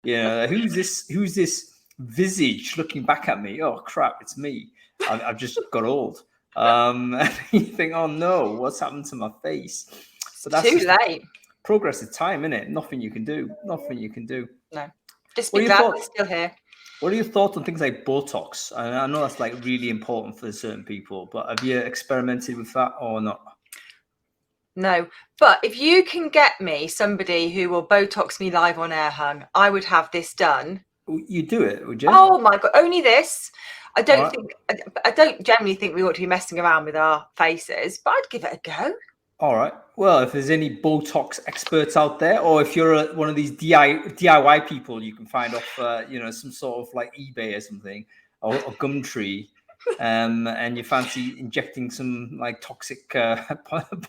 Who's this visage looking back at me? Oh crap, it's me. I've just got old. And you think, oh no, what's happened to my face? But that's too late. Progress of time, innit? Nothing you can do. No. Just be glad we're still here. What are your thoughts on things like Botox? I know that's like really important for certain people, but have you experimented with that or not? No, but if you can get me somebody who will Botox me live on air, hung, I would have this done. You do it, would you? Oh my God, only this. I don't generally think we ought to be messing around with our faces, but I'd give it a go. All right. Well, if there's any Botox experts out there, or if you're one of these DIY people, you can find off, some sort of like eBay or something, or Gumtree, and you fancy injecting some like toxic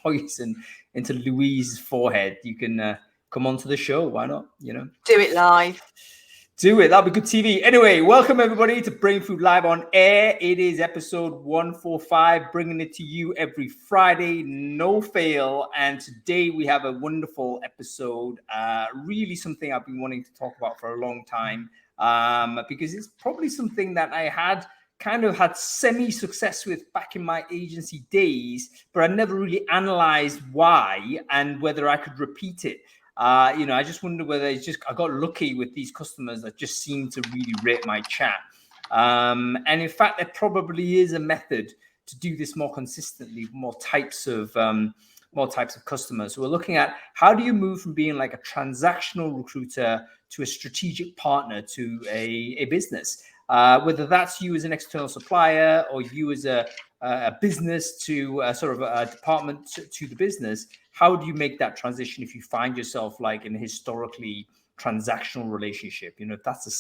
poison into Louise's forehead, you can come onto the show. Why not? Do it live. Do it. That'll be good TV. Anyway, welcome everybody to Brainfood Live on Air. It is episode 145, bringing it to you every Friday, no fail. And today we have a wonderful episode. Really something I've been wanting to talk about for a long time, because it's probably something that I had semi-success with back in my agency days, but I never really analyzed why and whether I could repeat it. I just wonder whether I got lucky with these customers that just seem to really rate my chat. And in fact, there probably is a method to do this more consistently, more types of customers. So we're looking at how do you move from being like a transactional recruiter to a strategic partner to a business, whether that's you as an external supplier or you as a business to sort of a department to the business. How do you make that transition if you find yourself like in a historically transactional relationship? If that's a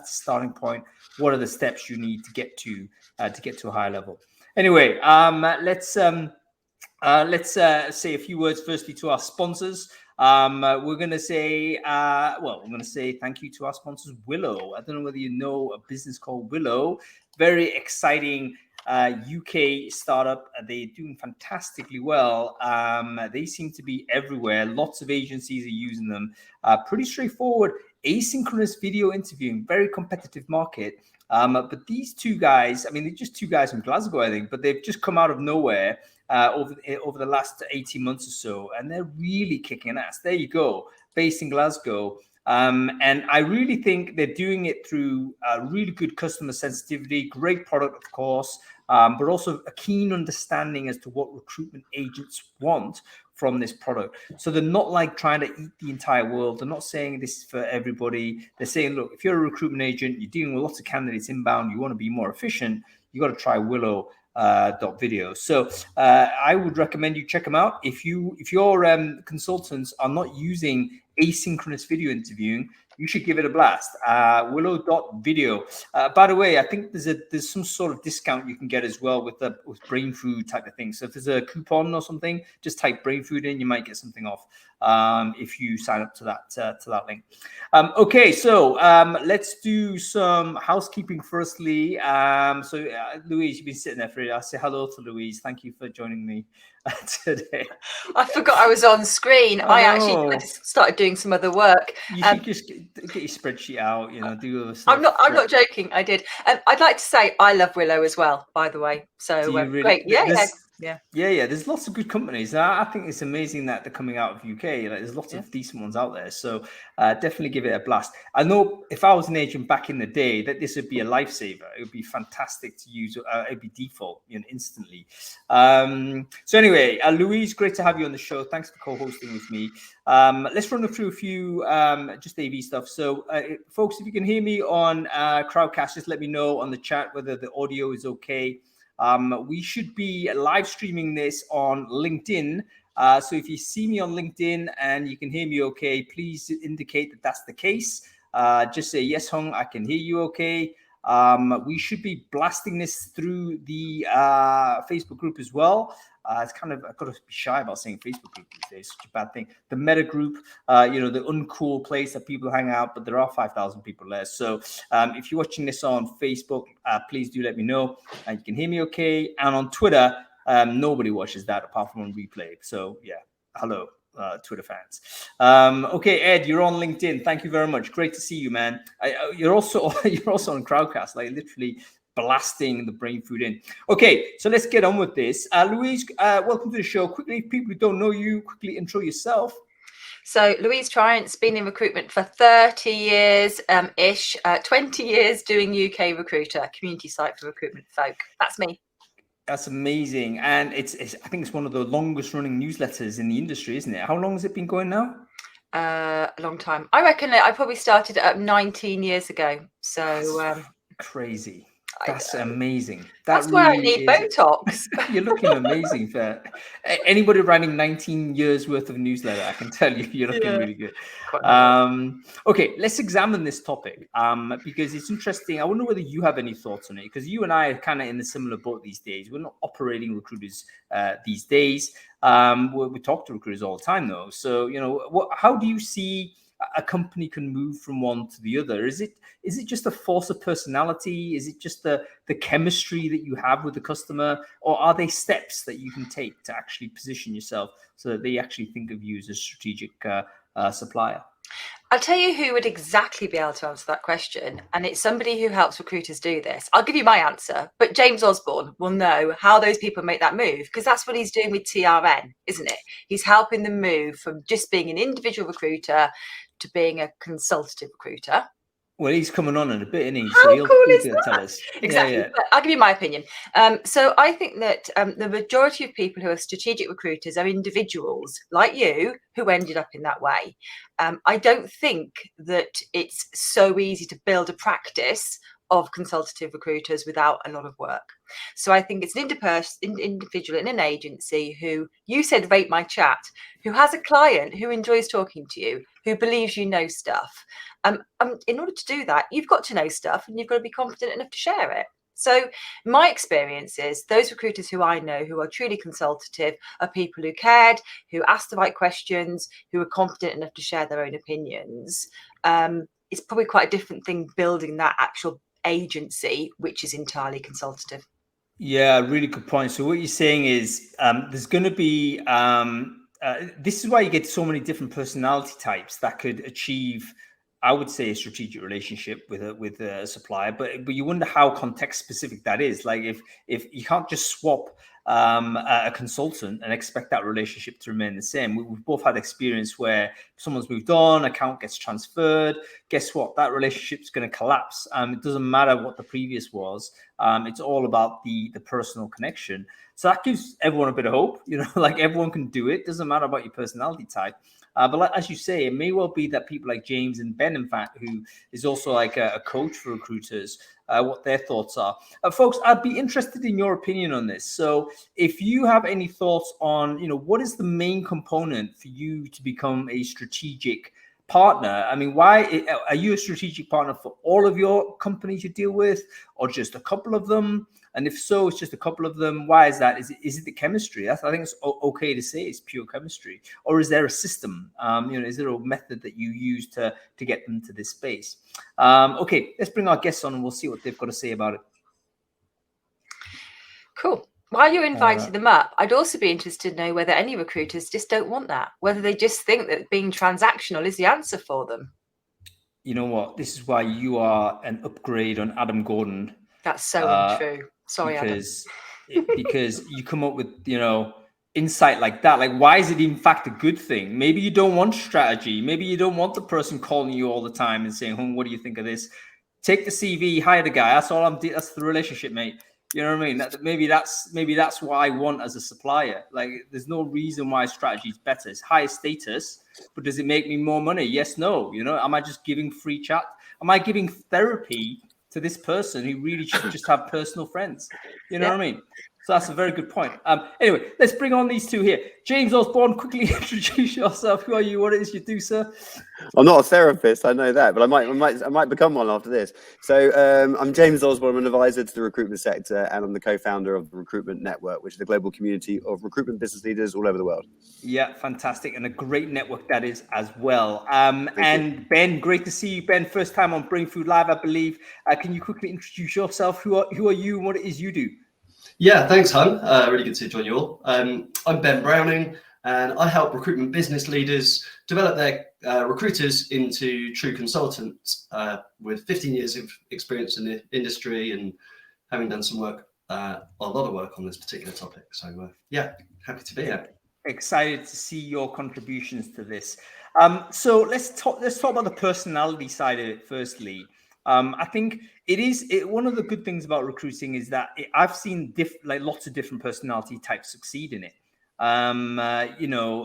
starting point, what are the steps you need to get to a higher level? Anyway, let's say a few words firstly to our sponsors. We're going to say thank you to our sponsors, Willow. I don't know whether you know a business called Willow. Very exciting UK startup. They're doing fantastically well. They seem to be everywhere. Lots of agencies are using them. Pretty straightforward, asynchronous video interviewing, very competitive market. But these two guys, they're just two guys from Glasgow, I think, but they've just come out of nowhere over the last 18 months or so, and they're really kicking ass. There you go, based in Glasgow. And I really think they're doing it through really good customer sensitivity, great product, of course, but also a keen understanding as to what recruitment agents want from this product. So they're not like trying to eat the entire world. They're not saying this is for everybody. They're saying, look, if you're a recruitment agent, you're dealing with lots of candidates inbound, you want to be more efficient, you got to try Willow. Video. So I would recommend you check them out. If your consultants are not using asynchronous video interviewing, you should give it a blast. Willow.video. By the way, I think there's some sort of discount you can get as well with Brainfood type of thing. So if there's a coupon or something, just type Brainfood in, you might get something off if you sign up to that link. Okay, so let's do some housekeeping firstly. Louise, you've been sitting there for it. I'll say hello to Louise. Thank you for joining me today. I forgot I was on screen. I just started doing some other work. You should just get your spreadsheet out, do other stuff. I'm not joking. I did. I'd like to say I love Willow as well, by the way. So really? Great. Yeah. There's lots of good companies. I think it's amazing that they're coming out of UK. Like, there's lots of decent ones out there. So definitely give it a blast. I know if I was an agent back in the day, that this would be a lifesaver. It would be fantastic to use. It'd be default, instantly. So anyway, Louise, great to have you on the show. Thanks for co-hosting with me. Let's run through a few just AV stuff. So folks, if you can hear me on Crowdcast, just let me know on the chat whether the audio is okay. We should be live streaming this on LinkedIn. So if you see me on LinkedIn and you can hear me okay, please indicate that that's the case. Just say, yes, Hung, I can hear you okay. We should be blasting this through the Facebook group as well. It's kind of, I've got to be shy about saying Facebook group these days. Such a bad thing. The meta group, the uncool place that people hang out, but there are 5,000 people there. So if you're watching this on Facebook, please do let me know. You can hear me okay. And on Twitter, nobody watches that apart from on replay. So yeah, hello. Twitter fans. Okay, Ed, you're on LinkedIn. Thank you very much. Great to see you, man. You're also on Crowdcast, like literally blasting the Brainfood in. Okay, so let's get on with this. Louise, welcome to the show. Quickly, people who don't know you, quickly intro yourself. So Louise Triance, been in recruitment for 30 years ish, 20 years doing UK Recruiter, community site for recruitment folk. That's me. That's amazing. And it's I think it's one of the longest running newsletters in the industry, isn't it? How long has it been going now? A long time. I reckon I probably started 19 years ago. So crazy. That's amazing. That's really why I need Botox. You're looking amazing for anybody writing 19 years worth of newsletter. I can tell you're looking really good. Okay, let's examine this topic because it's interesting. I wonder whether you have any thoughts on it, because you and I are kind of in a similar boat these days. We're not operating recruiters these days. We talk to recruiters all the time, though. So, how do you see a company can move from one to the other? Is it just a force of personality? Is it just the chemistry that you have with the customer? Or are they steps that you can take to actually position yourself so that they actually think of you as a strategic supplier? I'll tell you who would exactly be able to answer that question, and it's somebody who helps recruiters do this. I'll give you my answer, but James Osborn will know how those people make that move, because that's what he's doing with TRN, isn't it? He's helping them move from just being an individual recruiter to being a consultative recruiter. Well, he's coming on in a bit, isn't he? How cool is that? Tell us. Exactly. Yeah. But I'll give you my opinion. So I think that the majority of people who are strategic recruiters are individuals like you who ended up in that way. I don't think that it's so easy to build a practice of consultative recruiters without a lot of work. So I think it's an individual in an agency who, you said rate my chat, who has a client who enjoys talking to you, who believes you know stuff. In order to do that, you've got to know stuff and you've got to be confident enough to share it. So my experience is those recruiters who I know who are truly consultative are people who cared, who asked the right questions, who are confident enough to share their own opinions. It's probably quite a different thing building that actual agency, which is entirely consultative. Yeah, really good point. So what you're saying is there's going to be, this is why you get so many different personality types that could achieve, I would say, a strategic relationship with a supplier, but you wonder how context specific that is. Like if you can't just swap a consultant and expect that relationship to remain the same. We've both had experience where someone's moved on, account gets transferred. Guess what? That relationship's going to collapse. It doesn't matter what the previous was. It's all about the personal connection. So that gives everyone a bit of hope. Like everyone can do it. Doesn't matter about your personality type. But like, as you say, it may well be that people like James and Ben, in fact, who is also like a coach for recruiters, what their thoughts are. Folks, I'd be interested in your opinion on this. So if you have any thoughts on, what is the main component for you to become a strategic partner? I mean, why are you a strategic partner for all of your companies you deal with, or just a couple of them? And if so, it's just a couple of them. Why is that? Is it the chemistry? I think it's okay to say it's pure chemistry. Or is there a system? Is there a method that you use to get them to this space? Okay, let's bring our guests on and we'll see what they've got to say about it. Cool. While you're inviting them up, I'd also be interested to know whether any recruiters just don't want that, whether they just think that being transactional is the answer for them. You know what? This is why you are an upgrade on Adam Gordon. That's so untrue. Sorry, because you come up with, insight like that. Like, why is it in fact a good thing? Maybe you don't want strategy. Maybe you don't want the person calling you all the time and saying, what do you think of this? Take the CV, hire the guy. That's all I'm doing. That's the relationship, mate. You know what I mean? Maybe that's what I want as a supplier. Like, there's no reason why strategy is better. It's higher status, but does it make me more money? Yes, no. Am I just giving free chat? Am I giving therapy to this person who really should just have personal friends? You know what I mean? So that's a very good point. Anyway, let's bring on these two here. James Osborn, quickly introduce yourself. Who are you? What it is you do, sir? I'm not a therapist, I know that, but I might become one after this. So I'm James Osborn. I'm an advisor to the recruitment sector, and I'm the co-founder of the Recruitment Network, which is a global community of recruitment business leaders all over the world. Yeah, fantastic, and a great network that is as well. And Ben, great to see you, Ben. First time on Brainfood Live, I believe. Can you quickly introduce yourself? Who are you, and what it is you do? Yeah, thanks, Hun. Really good to join you all. I'm Ben Browning. And I help recruitment business leaders develop their recruiters into true consultants with 15 years of experience in the industry and having done some work, a lot of work on this particular topic. So yeah, happy to be here. Excited to see your contributions to this. So let's talk about the personality side of it firstly. I think one of the good things about recruiting is that I've seen lots of different personality types succeed in it.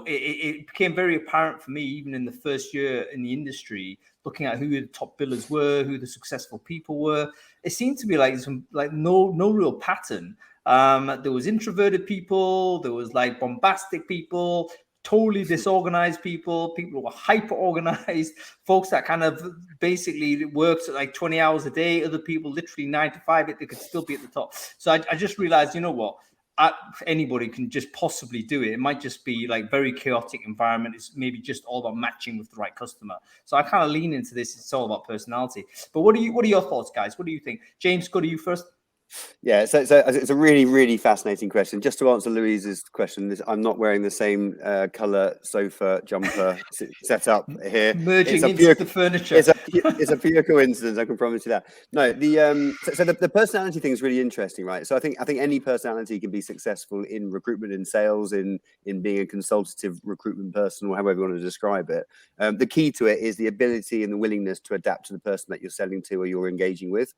It became very apparent for me, even in the first year in the industry, looking at who the top billers were, who the successful people were. It seemed to be no real pattern. There was introverted people, there was like bombastic people, totally disorganized people who were hyper organized, folks that kind of basically worked like 20 hours a day, other people literally 9 to 5, they could still be at the top. So I just realized, you know what? Anybody can just possibly do it. It might just be like very chaotic environment. It's maybe just all about matching with the right customer. So I kind of lean into this. It's all about personality. But what are your thoughts, guys? What do you think? James, go to you first. Yeah, so it's a really, really fascinating question. Just to answer Louise's question, I'm not wearing the same color sofa jumper set up here. Merging into the furniture. It's a pure coincidence, I can promise you that. No, the personality thing is really interesting, right? So I think any personality can be successful in recruitment, in sales, in being a consultative recruitment person, or however you want to describe it. The key to it is the ability and the willingness to adapt to the person that you're selling to or you're engaging with.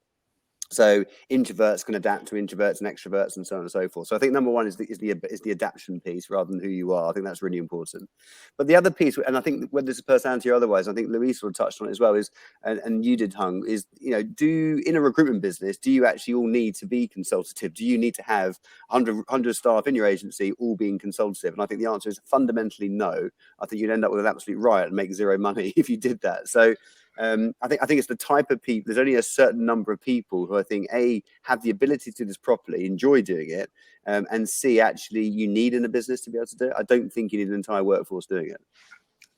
So introverts can adapt to introverts and extroverts and so on and so forth. So I think number one is the adaptation piece rather than who you are. I think that's really important. But the other piece, and I think whether it's a personality or otherwise, I think Louise sort of touched on it as well, is and you did, Hung, is in a recruitment business, do you actually all need to be consultative? Do you need to have 100 staff in your agency all being consultative? And I think the answer is fundamentally no. I think you'd end up with an absolute riot and make zero money if you did that. So I think it's the type of people. There's only a certain number of people who I think A, have the ability to do this properly, enjoy doing it, and C, actually you need in a business to be able to do it. I don't think you need an entire workforce doing it.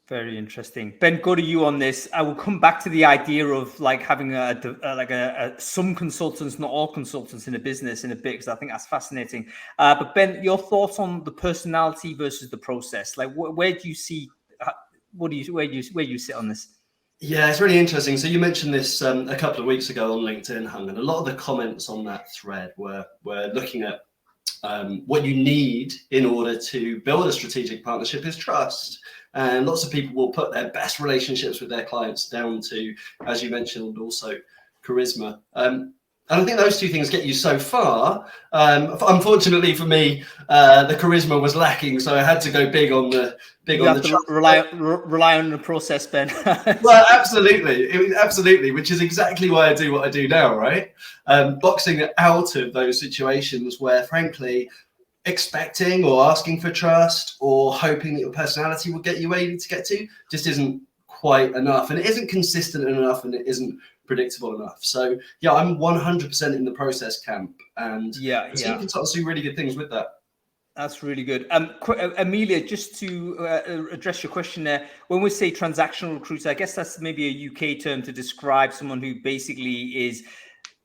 Very interesting. Ben, go to you on this. I will come back to the idea of like having some consultants, not all consultants in a business in a bit, because I think that's fascinating. But Ben, your thoughts on the personality versus the process? Like, where do you see? Where do you sit on this? Yeah, it's really interesting. So you mentioned this a couple of weeks ago on LinkedIn, Hung, and a lot of the comments on that thread were looking at what you need in order to build a strategic partnership is trust. And lots of people will put their best relationships with their clients down to, as you mentioned, also charisma. And I think those two things get you so far. Unfortunately for me, the charisma was lacking, so I had to go big on the rely on the process, Ben. Well, absolutely, which is exactly why I do what I do now, right? Boxing out of those situations where, frankly, expecting or asking for trust or hoping that your personality will get you where you need to get to just isn't quite enough, and it isn't consistent enough, and it isn't predictable enough. So yeah, I'm 100% in the process camp, and I've seen consultants do really good things with that. That's really good. Amelia, just to address your question there, when we say transactional recruiter, I guess that's maybe a UK term to describe someone who basically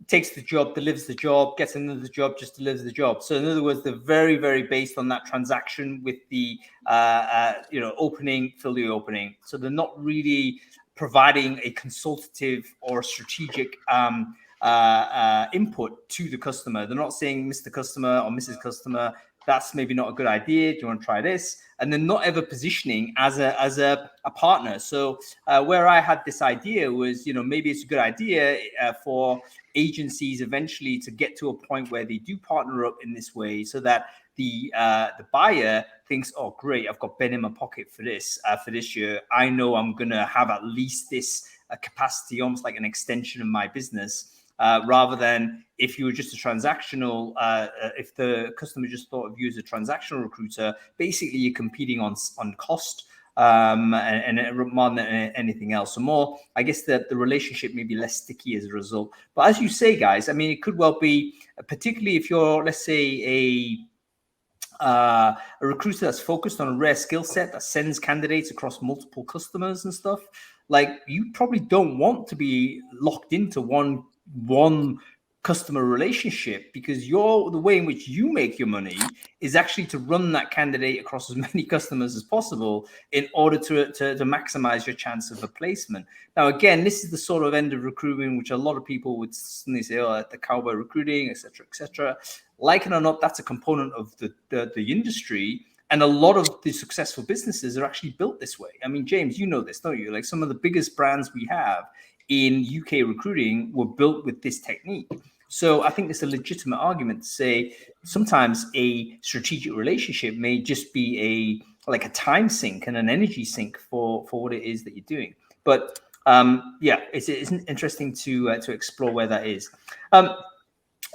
takes the job, delivers the job, gets another job, just delivers the job. So in other words, they're very, very based on that transaction with the opening, fill the opening. So they're not really providing a consultative or strategic input to the customer. They're not saying, Mr. Customer or Mrs. Customer, that's maybe not a good idea. Do you want to try this? And they're not ever positioning as a partner. So where I had this idea was, maybe it's a good idea for agencies eventually to get to a point where they do partner up in this way, so that the buyer thinks, oh, great, I've got Ben in my pocket for this year. I know I'm going to have at least this capacity, almost like an extension of my business. Rather than if you were just a transactional, if the customer just thought of you as a transactional recruiter, basically you're competing on cost and more than anything else. So more, I guess the relationship may be less sticky as a result. But as you say, guys, I mean, it could well be, particularly if you're, let's say, a recruiter that's focused on a rare skill set that sends candidates across multiple customers and stuff. Like, you probably don't want to be locked into one customer relationship, because the way in which you make your money is actually to run that candidate across as many customers as possible in order to maximize your chance of a placement. Now, again, this is the sort of end of recruitment which a lot of people would suddenly say, oh, the cowboy recruiting, etc., etc. Like it or not, that's a component of the industry. And a lot of the successful businesses are actually built this way. I mean, James, you know this, don't you? Like some of the biggest brands we have in UK recruiting were built with this technique. So I think it's a legitimate argument to say sometimes a strategic relationship may just be a time sink and an energy sink for what it is that you're doing. But it's interesting to explore where that is.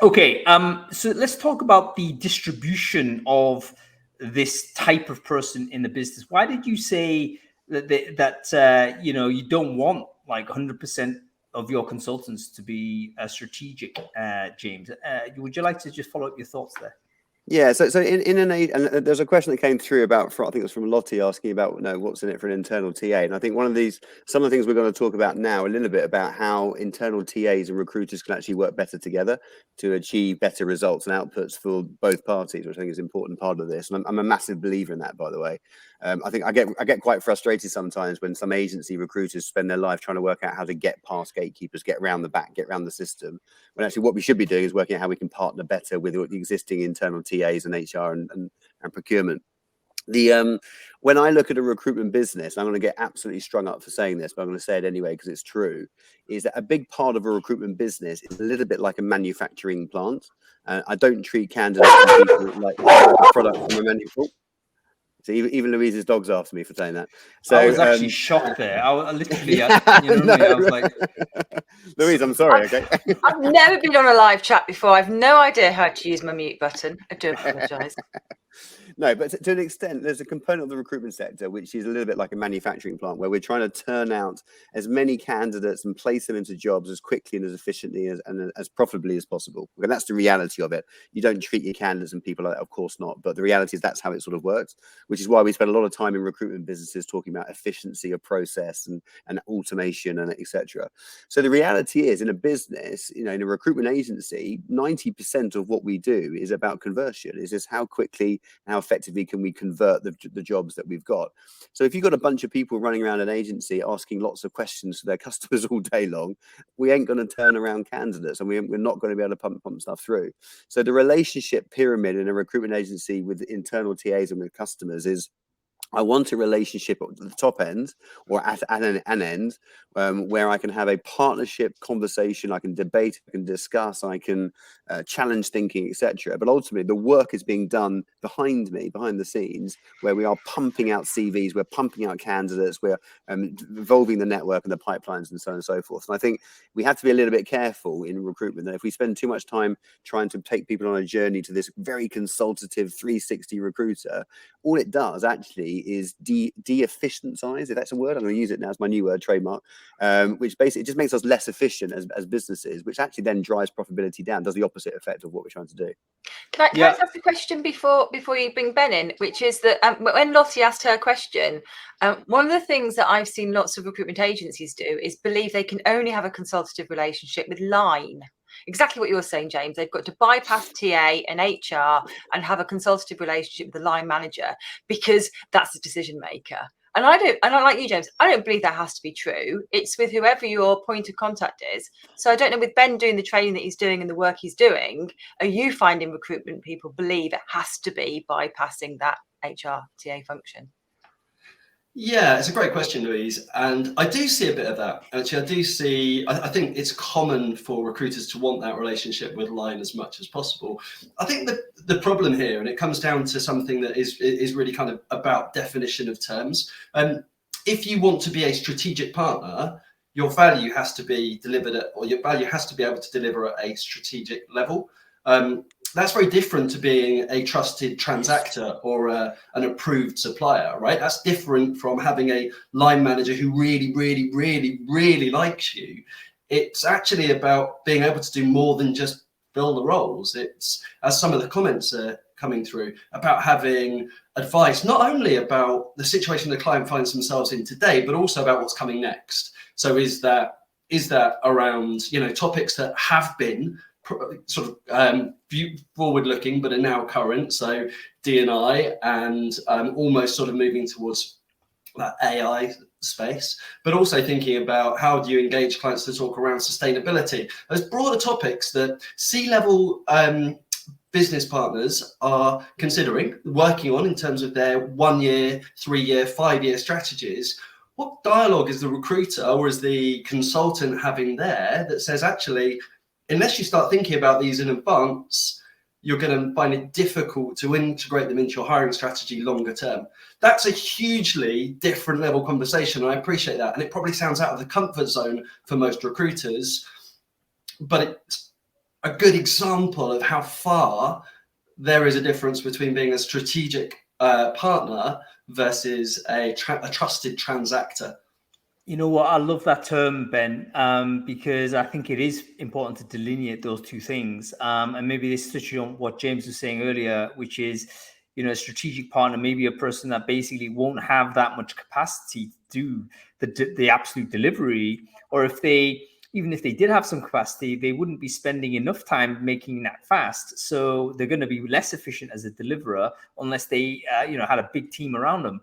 Okay, so let's talk about the distribution of this type of person in the business. Why did you say that you don't want like 100% of your consultants to be strategic, James? Would you like to just follow up your thoughts there? Yeah, so and there's a question that came through about, I think it was from Lottie, asking about what's in it for an internal TA. And I think some of the things we're going to talk about now a little bit about how internal TAs and recruiters can actually work better together to achieve better results and outputs for both parties, which I think is an important part of this. And I'm a massive believer in that, by the way. I think I get quite frustrated sometimes when some agency recruiters spend their life trying to work out how to get past gatekeepers, get around the back, get around the system, when actually what we should be doing is working out how we can partner better with the existing internal TAs and HR and procurement. When I look at a recruitment business, I'm going to get absolutely strung up for saying this, but I'm going to say it anyway because it's true, is that a big part of a recruitment business is a little bit like a manufacturing plant. I don't treat candidates and people like a product from a manufacturer. So even Louise's dog's after me for saying that. So I was actually shocked there. I literally, I was like, Louise, I'm sorry. Okay. I've never been on a live chat before. I've no idea how to use my mute button. I do apologise. No, but to an extent, there's a component of the recruitment sector which is a little bit like a manufacturing plant, where we're trying to turn out as many candidates and place them into jobs as quickly and as efficiently and as profitably as possible. And that's the reality of it. You don't treat your candidates and people like that, of course not. But the reality is that's how it sort of works, which is why we spend a lot of time in recruitment businesses talking about efficiency of process and automation and etc. So the reality is, in a business, in a recruitment agency, 90% of what we do is about conversion. Is just how quickly, how effectively can we convert the jobs that we've got. So if you've got a bunch of people running around an agency asking lots of questions to their customers all day long, we ain't going to turn around candidates, and we're not going to be able to pump stuff through. So the relationship pyramid in a recruitment agency with internal TAs and with customers is, I want a relationship at the top end or at an end where I can have a partnership conversation, I can debate, I can discuss, I can challenge thinking, etc. But ultimately, the work is being done behind the scenes, where we are pumping out CVs, we're pumping out candidates, we're evolving the network and the pipelines and so on and so forth. And I think we have to be a little bit careful in recruitment that if we spend too much time trying to take people on a journey to this very consultative 360 recruiter, all it does actually is de-efficientize, if that's a word. I'm going to use it now as my new word, trademark, which basically just makes us less efficient as businesses, which actually then drives profitability down, does the opposite effect of what we're trying to do. Can I ask a question before you bring Ben in, which is that when Lottie asked her question, one of the things that I've seen lots of recruitment agencies do is believe they can only have a consultative relationship with line. Exactly what you're saying, James. They've got to bypass TA and HR and have a consultative relationship with the line manager because that's the decision maker. And I like you, James, I don't believe that has to be true. It's with whoever your point of contact is. So I don't know, with Ben doing the training that he's doing and the work he's doing, are you finding recruitment people believe it has to be bypassing that HR TA function? Yeah, it's a great question, Louise. And I do see a bit of that. Actually, I think it's common for recruiters to want that relationship with line as much as possible. I think the problem here, and it comes down to something that is really kind of about definition of terms. If you want to be a strategic partner, your value has to be delivered at, or your value has to be able to deliver at a strategic level. That's very different to being a trusted transactor or an approved supplier, right? That's different from having a line manager who really, really, really, really likes you. It's actually about being able to do more than just fill the roles. It's, as some of the comments are coming through, about having advice, not only about the situation the client finds themselves in today, but also about what's coming next. So is that around, topics that have been forward-looking, but are now current. So D&I and almost sort of moving towards that AI space, but also thinking about how do you engage clients to talk around sustainability. Those broader topics that C-level business partners are considering working on in terms of their 1 year, 3 year, 5 year strategies. What dialogue is the recruiter or is the consultant having there that says, actually, unless you start thinking about these in advance, you're going to find it difficult to integrate them into your hiring strategy longer term? That's a hugely different level conversation. I appreciate that. And it probably sounds out of the comfort zone for most recruiters, but it's a good example of how far there is a difference between being a strategic partner versus a trusted transactor. You know what? I love that term, Ben, because I think it is important to delineate those two things. And maybe this touches on what James was saying earlier, which is, you know, a strategic partner, maybe a person that basically won't have that much capacity to do the absolute delivery, or even if they did have some capacity, they wouldn't be spending enough time making that fast. So they're going to be less efficient as a deliverer unless they, had a big team around them.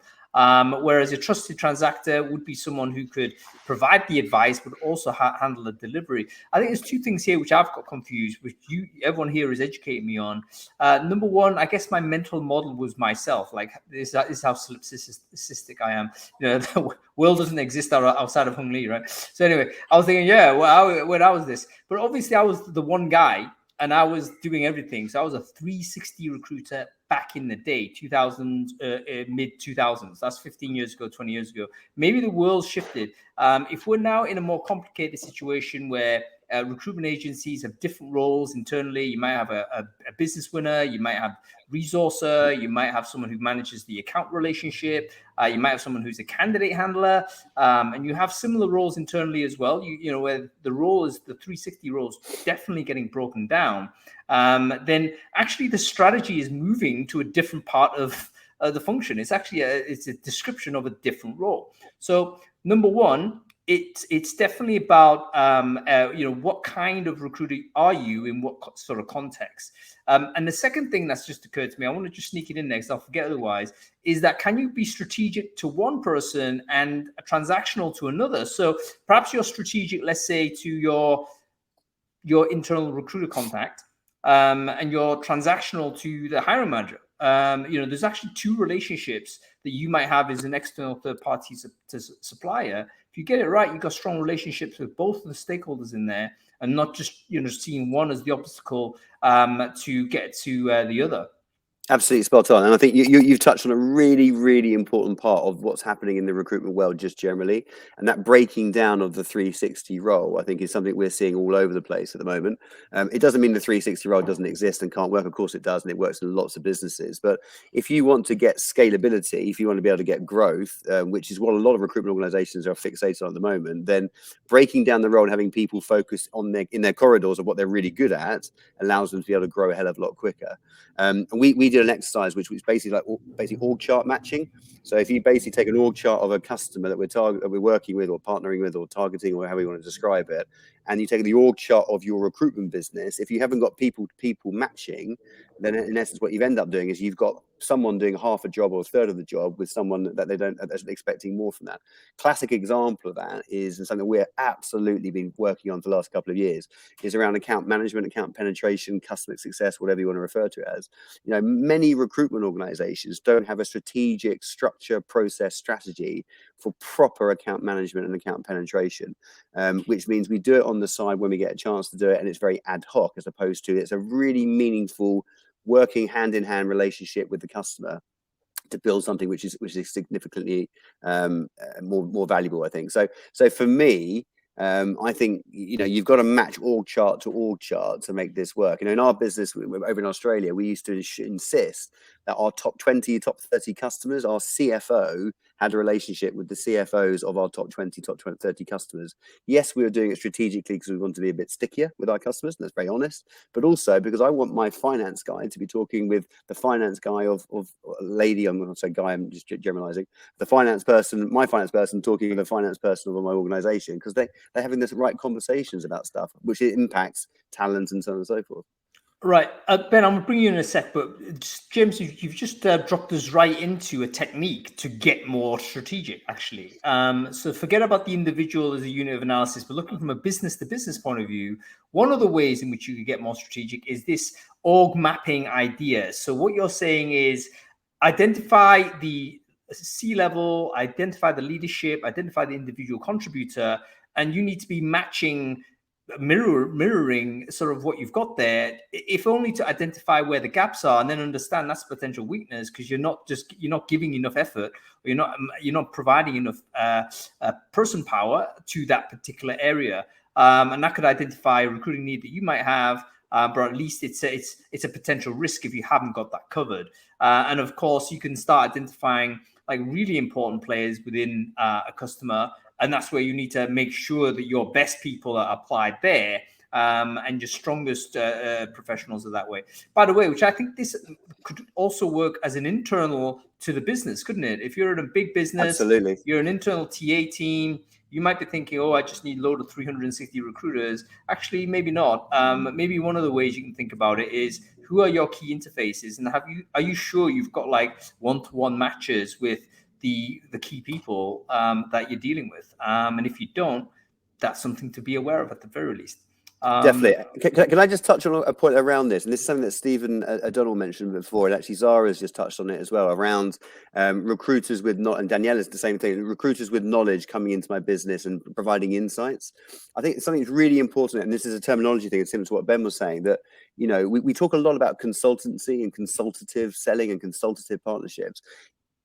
Whereas a trusted transactor would be someone who could provide the advice, but also handle the delivery. I think there's two things here which I've got confused, which everyone here is educating me on. Number one, I guess my mental model was myself. Like this is how solipsistic I am. You know, the world doesn't exist outside of Hung Lee, right? So anyway, I was thinking, when I was this, but obviously I was the one guy. And I was doing everything. So I was a 360 recruiter back in the day, 2000, mid 2000s. That's 15 years ago, 20 years ago. Maybe the world shifted. If we're now in a more complicated situation where recruitment agencies have different roles internally, you might have a business winner, you might have resourcer, you might have someone who manages the account relationship, you might have someone who's a candidate handler, and you have similar roles internally as well. You know, where the role is the 360 roles definitely getting broken down. Then actually the strategy is moving to a different part of the function. It's actually it's a description of a different role. So number one, it's definitely about what kind of recruiter are you in what sort of context. And the second thing that's just occurred to me, I want to just sneak it in there because I'll forget otherwise, is that can you be strategic to one person and transactional to another? So perhaps you're strategic, let's say, to your internal recruiter contact, and you're transactional to the hiring manager. There's actually two relationships that you might have as an external third party supplier. If you get it right, you've got strong relationships with both of the stakeholders in there, and not just seeing one as the obstacle to get to the other. Absolutely spot on. And I think you've touched on a really, really important part of what's happening in the recruitment world just generally. And that breaking down of the 360 role, I think, is something we're seeing all over the place at the moment. It doesn't mean the 360 role doesn't exist and can't work. Of course it does, and it works in lots of businesses. But if you want to get scalability, if you want to be able to get growth, which is what a lot of recruitment organizations are fixated on at the moment, then breaking down the role and having people focus on in their corridors of what they're really good at allows them to be able to grow a hell of a lot quicker. And we did an exercise which was basically org chart matching. So if you basically take an org chart of a customer that we're working with or partnering with or targeting or however you want to describe it, and you take the org chart of your recruitment business, if you haven't got people to people matching, then in essence what you've ended up doing is you've got someone doing half a job or a third of the job with someone that that's expecting more from that. Classic example of that is, and something we're absolutely been working on for the last couple of years, is around account management, account penetration, customer success, whatever you want to refer to it as. Many recruitment organizations don't have a strategic structure, process, strategy for proper account management and account penetration, which means we do it on the side when we get a chance to do it, and it's very ad hoc, as opposed to it's a really meaningful working hand-in-hand relationship with the customer to build something which is significantly more valuable, I think. So for me, I think you've got to match org chart to org chart to make this work. In our business over in Australia, we used to insist that our top 20, top 30 customers, our CFO had a relationship with the CFOs of our top 20, 30 customers. Yes, we were doing it strategically because we want to be a bit stickier with our customers, and that's very honest, but also because I want my finance guy to be talking with the finance guy of a lady, I'm going to say guy, I'm just generalizing, the finance person, my finance person talking to the finance person of my organization, because they're having this right conversations about stuff, which it impacts talent and so on and so forth. Right. Ben, I'm going to bring you in a sec, but James, you've just dropped us right into a technique to get more strategic, actually. So forget about the individual as a unit of analysis, but looking from a business-to-business point of view, one of the ways in which you could get more strategic is this org mapping idea. So what you're saying is identify the C-level, identify the leadership, identify the individual contributor, and you need to be matching mirroring sort of what you've got there, if only to identify where the gaps are and then understand that's potential weakness, because you're not giving enough effort, or you're not providing enough person power to that particular area, and that could identify a recruiting need that you might have, but at least it's a potential risk if you haven't got that covered. And of course, you can start identifying like really important players within a customer. And that's where you need to make sure that your best people are applied there, and your strongest professionals are that way. By the way, which I think this could also work as an internal to the business, couldn't it? If you're in a big business, absolutely, you're an internal TA team, you might be thinking, oh, I just need a load of 360 recruiters. Actually, maybe not. Maybe one of the ways you can think about it is, who are your key interfaces, and are you sure you've got like one-to-one matches with the key people that you're dealing with, and if you don't, that's something to be aware of at the very least. Definitely. Can I just touch on a point around this? And this is something that Stephen O'Donnell mentioned before, and actually Zara's just touched on it as well, around recruiters with and Danielle is the same thing, recruiters with knowledge coming into my business and providing insights. I think something that's really important, and this is a terminology thing, it's similar to what Ben was saying, that, you know, we talk a lot about consultancy and consultative selling and consultative partnerships.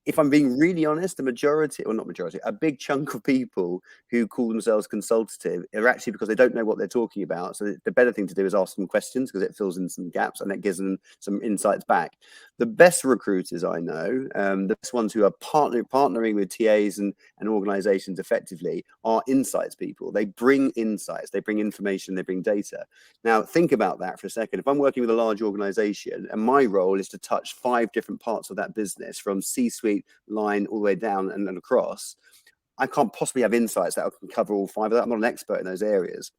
If I'm being really honest, a big chunk of people who call themselves consultative are actually because they don't know what they're talking about. So the better thing to do is ask them questions, because it fills in some gaps and it gives them some insights back. The best recruiters I know, the best ones who are partnering with TAs and organizations effectively, are insights people. They bring insights, they bring information, they bring data. Now, think about that for a second. If I'm working with a large organization and my role is to touch 5 different parts of that business, from C-suite line all the way down and across, I can't possibly have insights that can cover all 5 of that. I'm not an expert in those areas.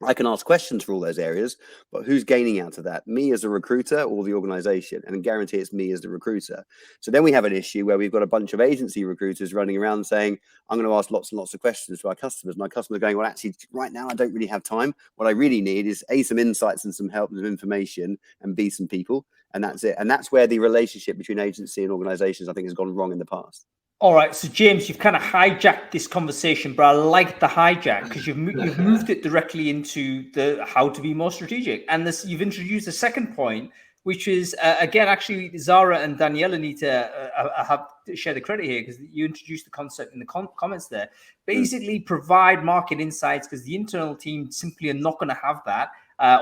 I can ask questions for all those areas, but who's gaining out of that? Me as a recruiter or the organization? And I guarantee it's me as the recruiter. So then we have an issue where we've got a bunch of agency recruiters running around saying, I'm going to ask lots and lots of questions to our customers. And our customers are going, well, actually, right now, I don't really have time. What I really need is A, some insights and some help and information, and B, some people. And that's it. And that's where the relationship between agency and organizations, I think, has gone wrong in the past. All right, so James, you've kind of hijacked this conversation, but I like the hijack because you've moved it directly into the how to be more strategic, and you've introduced a second point, which is again, actually, Zara and Daniela need to have to share the credit here, because you introduced the concept in the comments there. Basically, provide market insights, because the internal team simply are not going to have that,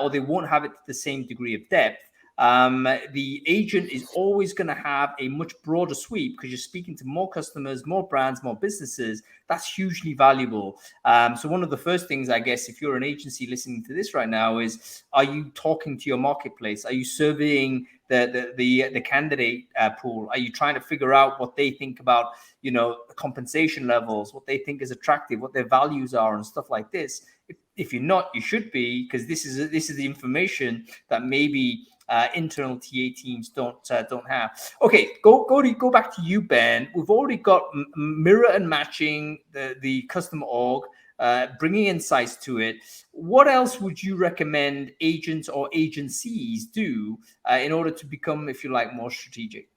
or they won't have it to the same degree of depth. The agent is always going to have a much broader sweep, because you're speaking to more customers, more brands, more businesses. That's hugely valuable. So one of the first things, I guess, if you're an agency listening to this right now, is, are you talking to your marketplace? Are you surveying the candidate pool? Are you trying to figure out what they think about, you know, compensation levels, what they think is attractive, what their values are, and stuff like this? If you're not, you should be, because this is the information that maybe internal TA teams don't have. Okay, go back to you, Ben. We've already got mirror and matching the customer org, bringing insights to it. What else would you recommend agents or agencies do in order to become, if you like, more strategic?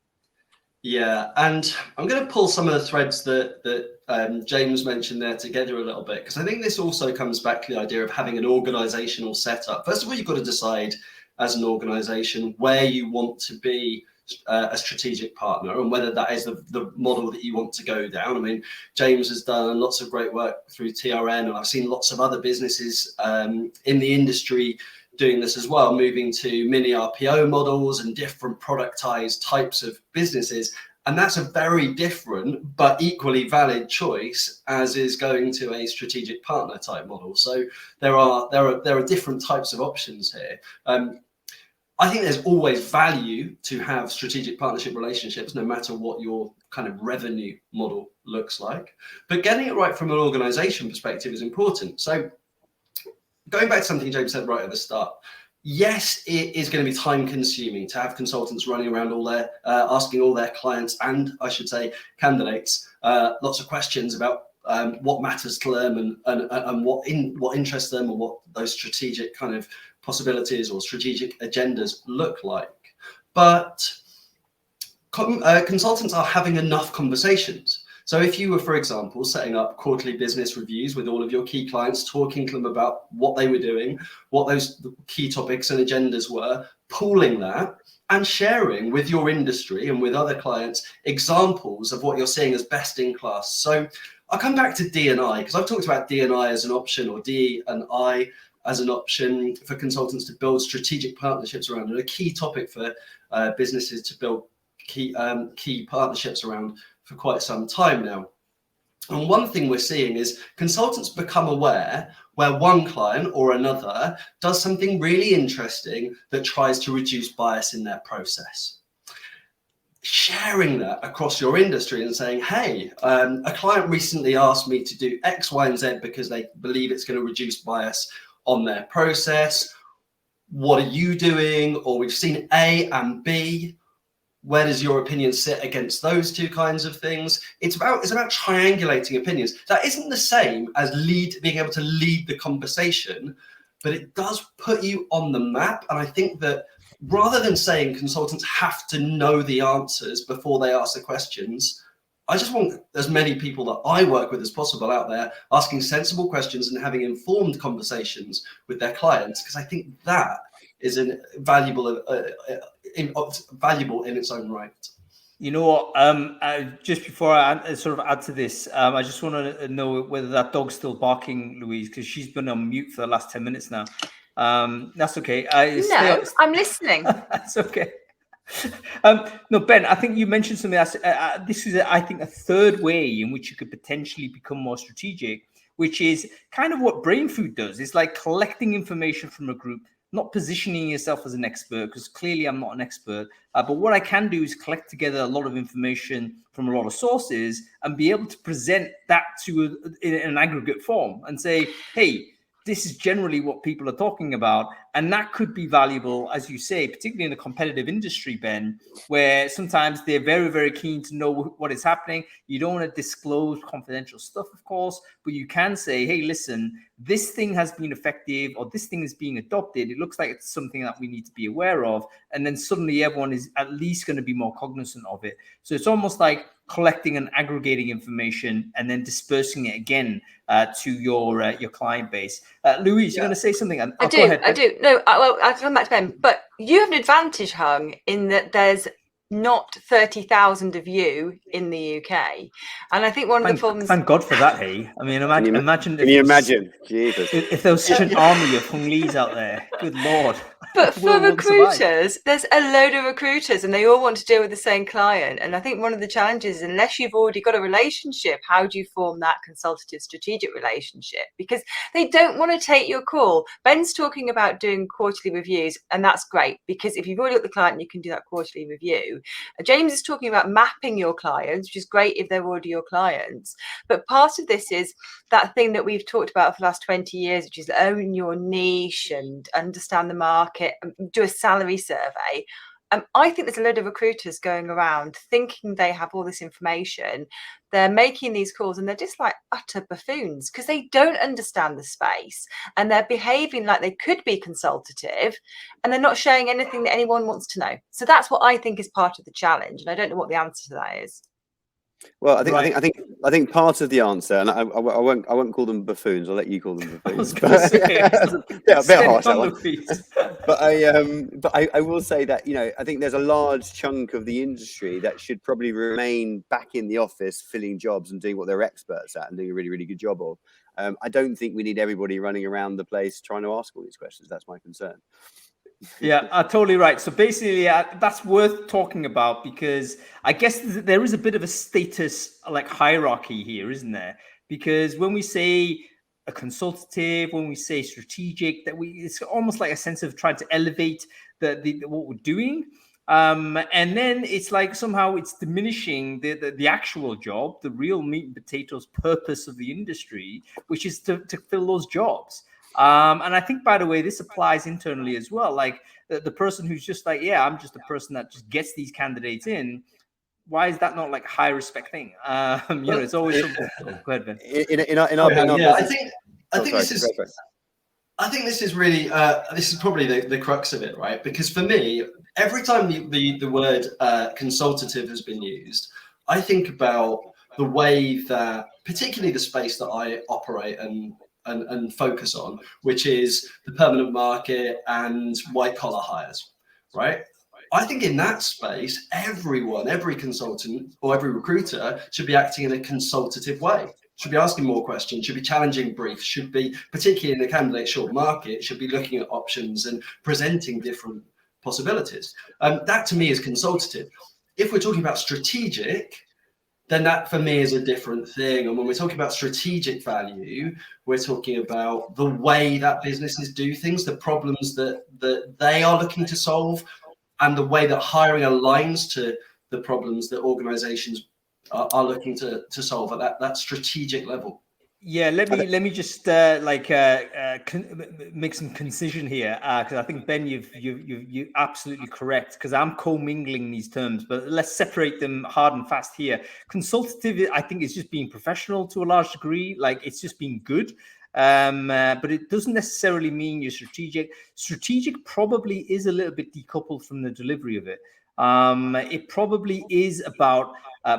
Yeah, and I'm going to pull some of the threads that James mentioned there together a little bit, because I think this also comes back to the idea of having an organizational setup. First of all, you've got to decide as an organization where you want to be a strategic partner, and whether that is the model that you want to go down. I mean, James has done lots of great work through TRN, and I've seen lots of other businesses in the industry doing this as well, moving to mini RPO models and different productized types of businesses. And that's a very different but equally valid choice as is going to a strategic partner type model. So there are different types of options here. I think there's always value to have strategic partnership relationships, no matter what your kind of revenue model looks like. But getting it right from an organization perspective is important. So going back to something James said right at the start, yes, it is going to be time consuming to have consultants running around all their, asking all their clients, and I should say candidates, lots of questions about what matters to them and what interests them, and what those strategic kind of possibilities or strategic agendas look like. But consultants are having enough conversations. So if you were, for example, setting up quarterly business reviews with all of your key clients, talking to them about what they were doing, what those key topics and agendas were, pooling that and sharing with your industry and with other clients examples of what you're seeing as best in class. So I'll come back to D&I, because I've talked about D&I as an option, or D&I as an option for consultants to build strategic partnerships around, and a key topic for businesses to build key partnerships around for quite some time now. And one thing we're seeing is consultants become aware where one client or another does something really interesting that tries to reduce bias in their process. Sharing that across your industry and saying, hey, a client recently asked me to do X, Y, and Z because they believe it's going to reduce bias on their process. What are you doing? Or we've seen A and B. Where does your opinion sit against those two kinds of things? It's about triangulating opinions. That isn't the same as being able to lead the conversation, but it does put you on the map. And I think that rather than saying consultants have to know the answers before they ask the questions, I just want as many people that I work with as possible out there asking sensible questions and having informed conversations with their clients, because I think that is valuable in its own right. You know what? Just before I sort of add to this, I just want to know whether that dog's still barking, Louise, because she's been on mute for the last 10 minutes now. That's okay. I'm listening. That's okay. No, Ben, I think you mentioned something that's this is, I think, a third way in which you could potentially become more strategic, which is kind of what Brainfood does. It's like collecting information from a group, not positioning yourself as an expert, because clearly I'm not an expert. But what I can do is collect together a lot of information from a lot of sources and be able to present that in an aggregate form and say, hey, this is generally what people are talking about. And that could be valuable, as you say, particularly in a competitive industry, Ben, where sometimes they're very, very keen to know what is happening. You don't want to disclose confidential stuff, of course, but you can say, hey, listen, this thing has been effective, or this thing is being adopted. It looks like it's something that we need to be aware of. And then suddenly everyone is at least going to be more cognizant of it. So it's almost like collecting and aggregating information and then dispersing it again to your client base. Louise, you're going to say something? I do. No, I'll come back to Ben. But you have an advantage, Hung, in that there's not 30,000 of you in the UK. And I think one of the problems... Thank God for that, hey? I mean, imagine... Can you imagine? Jesus. If there was such an army of Hung Lees out there. Good Lord. But for recruiters, there's a load of recruiters and they all want to deal with the same client. And I think one of the challenges is, unless you've already got a relationship, how do you form that consultative strategic relationship? Because they don't want to take your call. Ben's talking about doing quarterly reviews, and that's great, because if you've already got the client, you can do that quarterly review. James is talking about mapping your clients, which is great if they're already your clients. But part of this is that thing that we've talked about for the last 20 years, which is own your niche and understand the market, and do a salary survey. I think there's a load of recruiters going around thinking they have all this information. They're making these calls and they're just like utter buffoons because they don't understand the space and they're behaving like they could be consultative and they're not sharing anything that anyone wants to know. So that's what I think is part of the challenge. And I don't know what the answer to that is. Well, I think part of the answer, and I won't call them buffoons. I'll let you call them buffoons. Yeah, a bit harsh that one. But I will say that, you know, I think there's a large chunk of the industry that should probably remain back in the office, filling jobs and doing what they're experts at and doing a really, really good job of. I don't think we need everybody running around the place trying to ask all these questions. That's my concern. Yeah, totally right. So basically, that's worth talking about because I guess there is a bit of a status like hierarchy here, isn't there? Because when we say a consultative, when we say strategic, it's almost like a sense of trying to elevate the what we're doing. And then it's like somehow it's diminishing the actual job, the real meat and potatoes purpose of the industry, which is to fill those jobs. And I think, by the way, this applies internally as well. Like the person who's just like, yeah, I'm just a person that just gets these candidates in. Why is that not like a high respect thing? It's always something. Go ahead, Ben. In our business. I think this is really this is probably the crux of it, right? Because for me, every time the word consultative has been used, I think about the way that, particularly the space that I operate and focus on, which is the permanent market and white collar hires, right? I think in that space, every consultant or every recruiter should be acting in a consultative way, should be asking more questions, should be challenging briefs, should be, particularly in the candidate short market, should be looking at options and presenting different possibilities. That to me is consultative. If we're talking about strategic, then that for me is a different thing. And when we're talking about strategic value, we're talking about the way that businesses do things, the problems that they are looking to solve, and the way that hiring aligns to the problems that organizations are looking to solve at that strategic level. Yeah, let me just make some concision here, because I think, Ben, you're absolutely correct, because I'm commingling these terms, but let's separate them hard and fast here. Consultative, I think, is just being professional to a large degree, like it's just being good. But it doesn't necessarily mean you're strategic. Strategic probably is a little bit decoupled from the delivery of it. It probably is about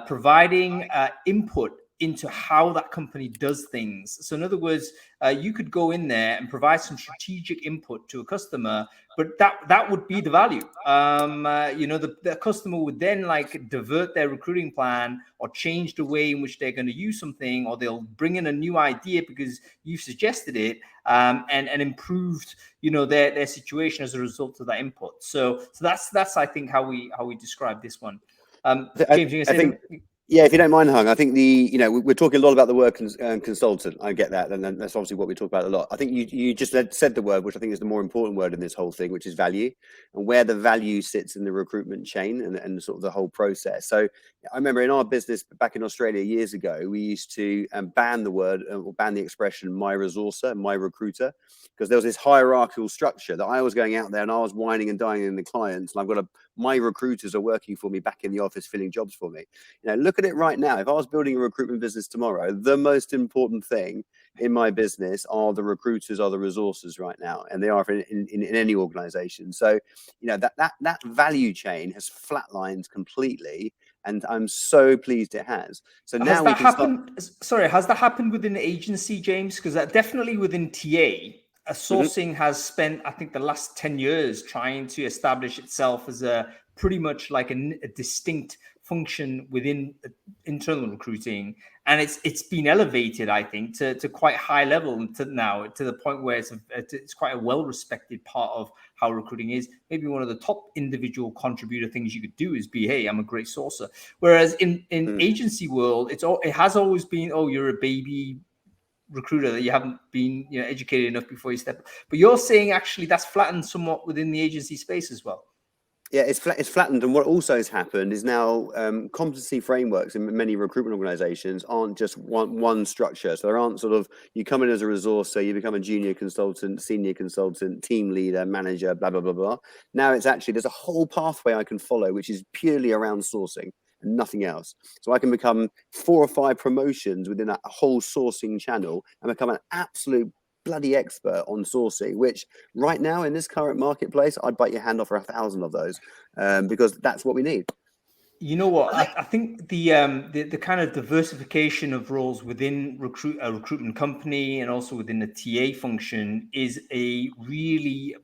providing input into how that company does things. So in other words, you could go in there and provide some strategic input to a customer, but that would be the value. The customer would then like divert their recruiting plan or change the way in which they're going to use something, or they'll bring in a new idea because you've suggested it, and improved, their situation as a result of that input. So that's I think how we describe this one. James, you gonna say Yeah, if you don't mind, Hung, I think we're talking a lot about the word consultant. I get that, and that's obviously what we talk about a lot. I think you just said the word, which I think is the more important word in this whole thing, which is value, and where the value sits in the recruitment chain and sort of the whole process. So I remember in our business back in Australia years ago, we used to ban the word or ban the expression "my resourcer," "my recruiter," because there was this hierarchical structure that I was going out there and I was whining and dining in the clients, and I've got my recruiters are working for me back in the office, filling jobs for me. Look at it right now. If I was building a recruitment business tomorrow, the most important thing in my business are the recruiters, are the resources right now, and they are in any organization. So, that value chain has flatlined completely, and I'm so pleased it has. So now we can has that happened within the agency, James? Because definitely within TA. Sourcing has spent, I think, the last 10 years trying to establish itself as a pretty much like a distinct function within internal recruiting, and it's been elevated, I think, to quite high level to the point where it's quite a well-respected part of how recruiting is. Maybe one of the top individual contributor things you could do is be, hey, I'm a great sourcer. Whereas in agency world, it has always been, oh, you're a baby recruiter that you haven't been educated enough before you step. But you're saying actually that's flattened somewhat within the agency space as well. Yeah, it's flattened, and what also has happened is now competency frameworks in many recruitment organizations aren't just one structure. So there aren't sort of, you come in as a resource, so you become a junior consultant, senior consultant, team leader, manager, blah, blah, blah, blah. Now it's actually, there's a whole pathway I can follow, which is purely around sourcing and nothing else. So I can become 4 or 5 promotions within that whole sourcing channel and become an absolute bloody expert on sourcing, which right now in this current marketplace, I'd bite your hand off for 1,000 of those, because that's what we need. You know what? I think the kind of diversification of roles within a recruitment company and also within the TA function is a really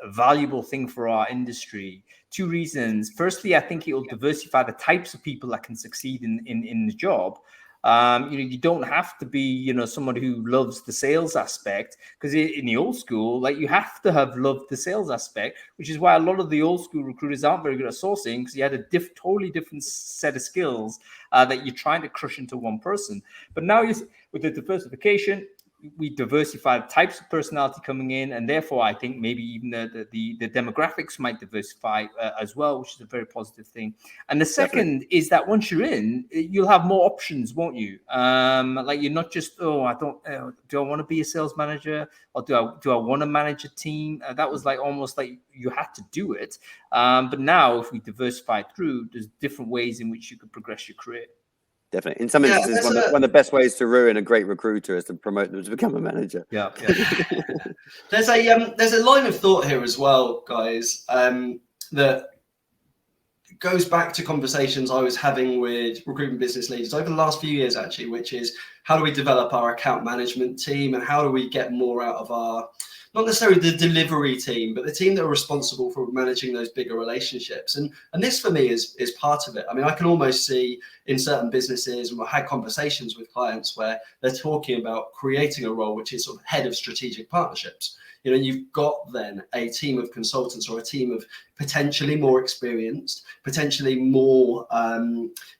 valuable thing for our industry. 2 reasons. Firstly, I think it will diversify the types of people that can succeed in the job. You don't have to be, someone who loves the sales aspect, because in the old school, like, you have to have loved the sales aspect, which is why a lot of the old school recruiters aren't very good at sourcing, because you had a totally different set of skills that you're trying to crush into one person. But now with the diversification, we diversify types of personality coming in, and therefore I think maybe even the demographics might diversify as well, which is a very positive thing. And the second is that once you're in, you'll have more options, won't you? Like, you're not just, do I want to be a sales manager, or do I want to manage a team? That was like almost like you had to do it. But now, if we diversify through, there's different ways in which you could progress your career. Definitely. In some instances, one of the best ways to ruin a great recruiter is to promote them to become a manager. Yeah. There's a line of thought here as well, guys, that goes back to conversations I was having with recruitment business leaders over the last few years, actually, which is, how do we develop our account management team, and how do we get more out of our, not necessarily the delivery team, but the team that are responsible for managing those bigger relationships. And this for me is part of it. I mean, I can almost see in certain businesses, and I've had conversations with clients where they're talking about creating a role which is sort of head of strategic partnerships. You've got then a team of consultants, or a team of potentially more experienced, potentially more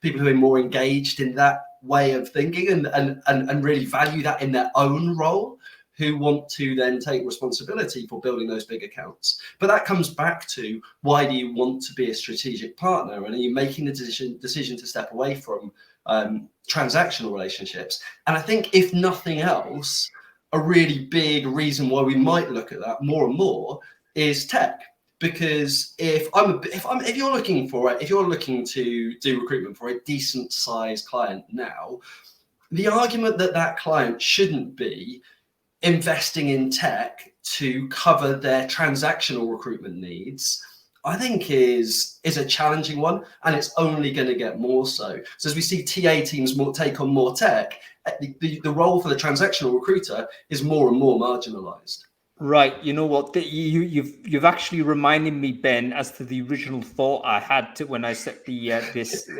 people who are more engaged in that way of thinking and really value that in their own role, who want to then take responsibility for building those big accounts. But that comes back to, why do you want to be a strategic partner? And are you making the decision to step away from transactional relationships? And I think, if nothing else, a really big reason why we might look at that more and more is tech. Because if you're looking to do recruitment for a decent sized client now, the argument that client shouldn't be investing in tech to cover their transactional recruitment needs, I think is a challenging one, and it's only going to get more so. So as we see TA teams take on more tech, the role for the transactional recruiter is more and more marginalized. Right. You know what? You've actually reminded me, Ben, as to the original thought I had when I set this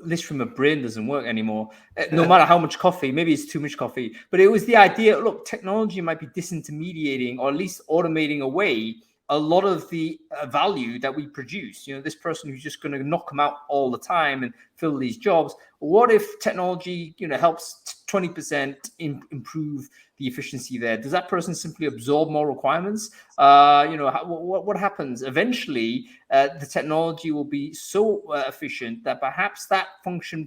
list from my brain doesn't work anymore. No matter how much coffee, maybe it's too much coffee, but it was the idea. Look, technology might be disintermediating, or at least automating away a lot of the value that we produce. This person who's just going to knock them out all the time and fill these jobs. What if technology, helps 20% improve the efficiency there? Does that person simply absorb more requirements? What happens? Eventually, the technology will be so efficient that perhaps that function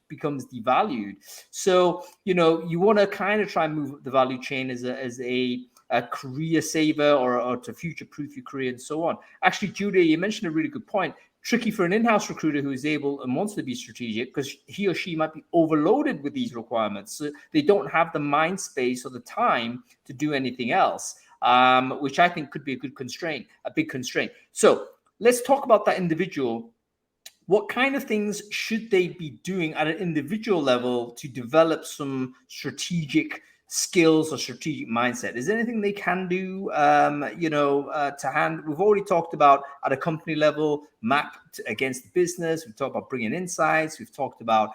becomes devalued. So, you want to kind of try and move up the value chain as a career saver, or to future-proof your career and so on. Actually, Julia, you mentioned a really good point. Tricky for an in-house recruiter who is able and wants to be strategic, because he or she might be overloaded with these requirements. So they don't have the mind space or the time to do anything else, which I think could be a big constraint. So let's talk about that individual. What kind of things should they be doing at an individual level to develop some strategic skills or strategic mindset? Is there anything they can do, to hand? We've already talked about at a company level, mapped against the business. We've talked about bringing insights. We've talked about,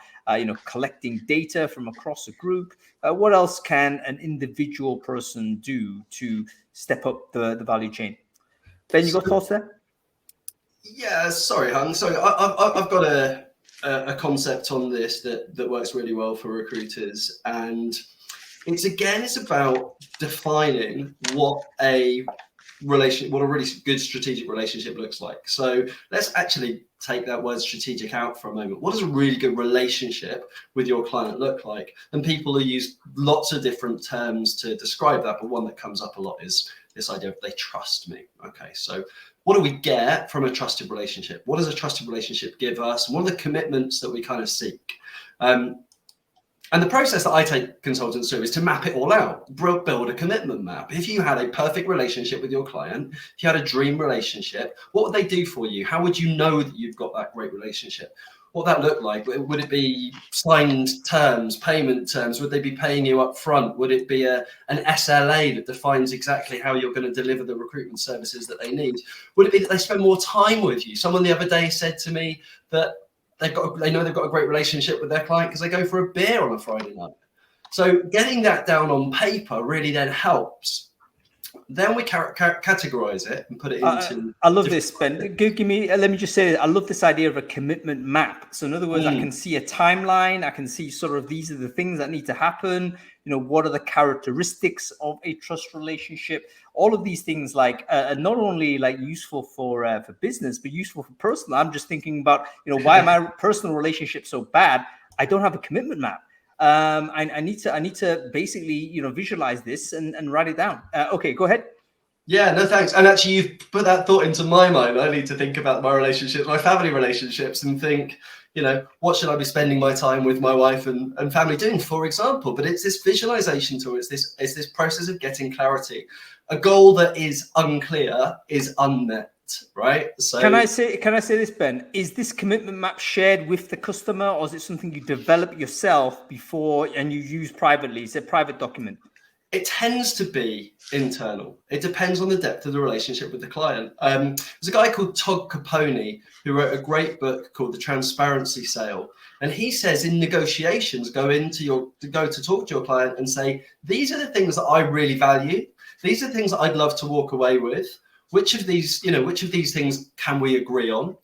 collecting data from across a group. What else can an individual person do to step up the value chain? Ben, you got thoughts there? Yeah, sorry, Hung. So I've got a concept on this that works really well for recruiters, and it's about defining what a really good strategic relationship looks like. So let's actually take that word strategic out for a moment. What does a really good relationship with your client look like? And people use lots of different terms to describe that, but one that comes up a lot is this idea of, they trust me. Okay, so what do we get from a trusted relationship? What does a trusted relationship give us? And what are the commitments that we kind of seek? And the process that I take consultants through is to map it all out, build a commitment map. If you had a perfect relationship with your client, if you had a dream relationship, what would they do for you? How would you know that you've got that great relationship? What would that look like? Would it be signed terms, payment terms? Would they be paying you up front? Would it be an SLA that defines exactly how you're going to deliver the recruitment services that they need? Would it be that they spend more time with you? Someone the other day said to me that they know they've got a great relationship with their client because they go for a beer on a Friday night. So getting that down on paper really then helps. Then we categorize it and put it into. I love this, Ben. Give me. Let me just say, I love this idea of a commitment map. So in other words, I can see a timeline. I can see sort of these are the things that need to happen. You know, what are the characteristics of a trust relationship? All of these things, like not only like useful for business, but useful for personal. I'm just thinking about, you know, why are my personal relationshiip so bad? I don't have a commitment map. I need to basically, you know, visualize this and write it down. Okay, go ahead. Yeah, no, thanks. And actually, you've put that thought into my mind. I need to think about my relationships, my family relationships, and think, you know, what should I be spending my time with my wife and family doing, for example? But it's this visualization tool. It's this process of getting clarity. A goal that is unclear is unmet. Right. So can I say this, Ben? Is this commitment map shared with the customer, or is it something you develop yourself before and you use privately? It's a private document. It tends to be internal. It depends on the depth of the relationship with the client. There's a guy called Todd Capone who wrote a great book called The Transparency Sale. And he says in negotiations, go to talk to your client and say, these are the things that I really value. These are the things that I'd love to walk away with. Which of these things can we agree on?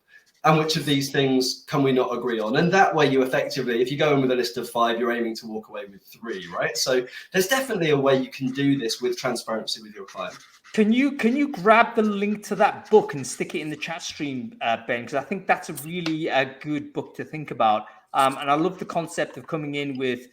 And which of these things can we not agree on? And that way you effectively, if you go in with a list of 5, you're aiming to walk away with 3, right? So there's definitely a way you can do this with transparency with your client. Can you grab the link to that book and stick it in the chat stream, Ben? Because I think that's a really good book to think about. And I love the concept of coming in with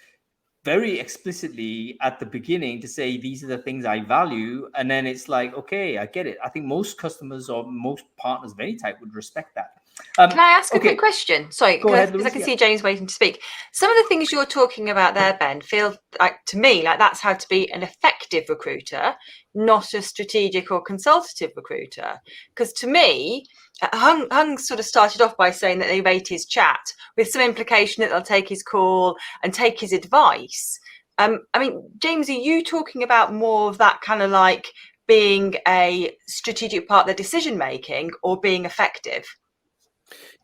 very explicitly at the beginning to say, these are the things I value. And then it's like, okay, I get it. I think most customers or most partners of any type would respect that. Can I ask a quick question? Sorry, because I can see James waiting to speak. Some of the things you're talking about there, Ben, feel like to me like that's how to be an effective recruiter, not a strategic or consultative recruiter. Because to me, Hung sort of started off by saying that they rate his chat with some implication that they'll take his call and take his advice. I mean, James, are you talking about more of that kind of like being a strategic part of their decision making or being effective?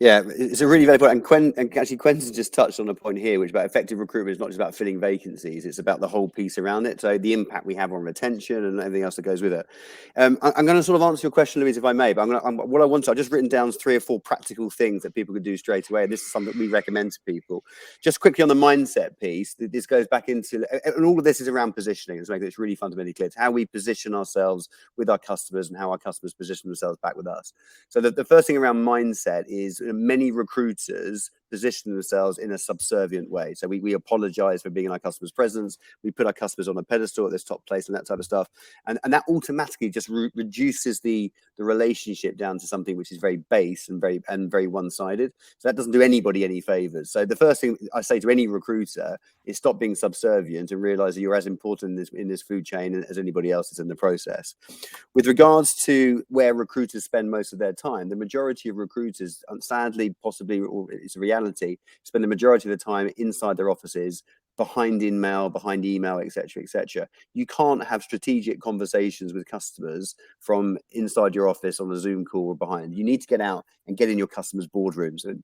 Yeah, it's a really valid point. And actually, Quentin just touched on a point here, which about effective recruitment is not just about filling vacancies; it's about the whole piece around it. So the impact we have on retention and everything else that goes with it. I'm going to sort of answer your question, Louise, if I may. But I've just written down 3 or 4 practical things that people could do straight away. And this is something that we recommend to people. Just quickly on the mindset piece, this goes back into, and all of this is around positioning. It's making this really fundamentally clear. It's how we position ourselves with our customers and how our customers position themselves back with us. So the first thing around mindset is many recruiters position themselves in a subservient way. So we apologize for being in our customers' presence. We put our customers on a pedestal at this top place and that type of stuff. And that automatically just reduces the relationship down to something which is very base and very one-sided. So that doesn't do anybody any favors. So the first thing I say to any recruiter is stop being subservient and realize that you're as important in this food chain as anybody else is in the process. With regards to where recruiters spend most of their time, the majority of recruiters, sadly, possibly, or it's a reality, spend the majority of the time inside their offices, behind email, etc. You can't have strategic conversations with customers from inside your office on a Zoom call or behind. You need to get out and get in your customers' boardrooms. And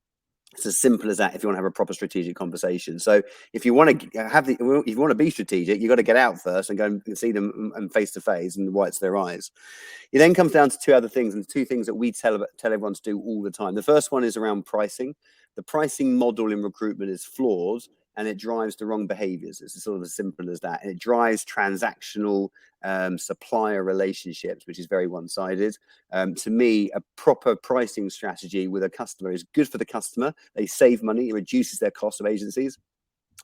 it's as simple as that if you want to have a proper strategic conversation. So if you want to be strategic, you've got to get out first and go and see them and face to face and whites their eyes. It then comes down to 2 other things, and 2 things that we tell everyone to do all the time. The first one is around pricing. The pricing model in recruitment is flawed and it drives the wrong behaviors. It's sort of as simple as that. And it drives transactional supplier relationships, which is very one-sided. To me, a proper pricing strategy with a customer is good for the customer. They save money, it reduces their cost of agencies,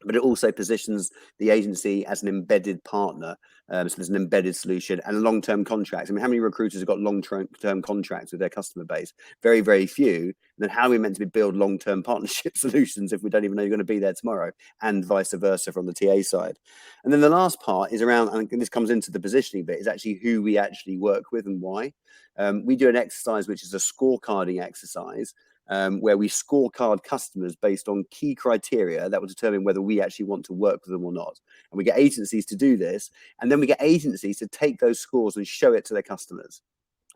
but it also positions the agency as an embedded partner. So there's an embedded solution and long-term contracts. I mean, how many recruiters have got long-term contracts with their customer base? Very, very few. And then how are we meant to build long-term partnership solutions if we don't even know you're going to be there tomorrow, and vice versa from the TA side? And then the last part is around, and this comes into the positioning bit, is actually who we actually work with and why. We do an exercise which is a scorecarding exercise, where we scorecard customers based on key criteria that will determine whether we actually want to work with them or not. And we get agencies to do this, and then we get agencies to take those scores and show it to their customers.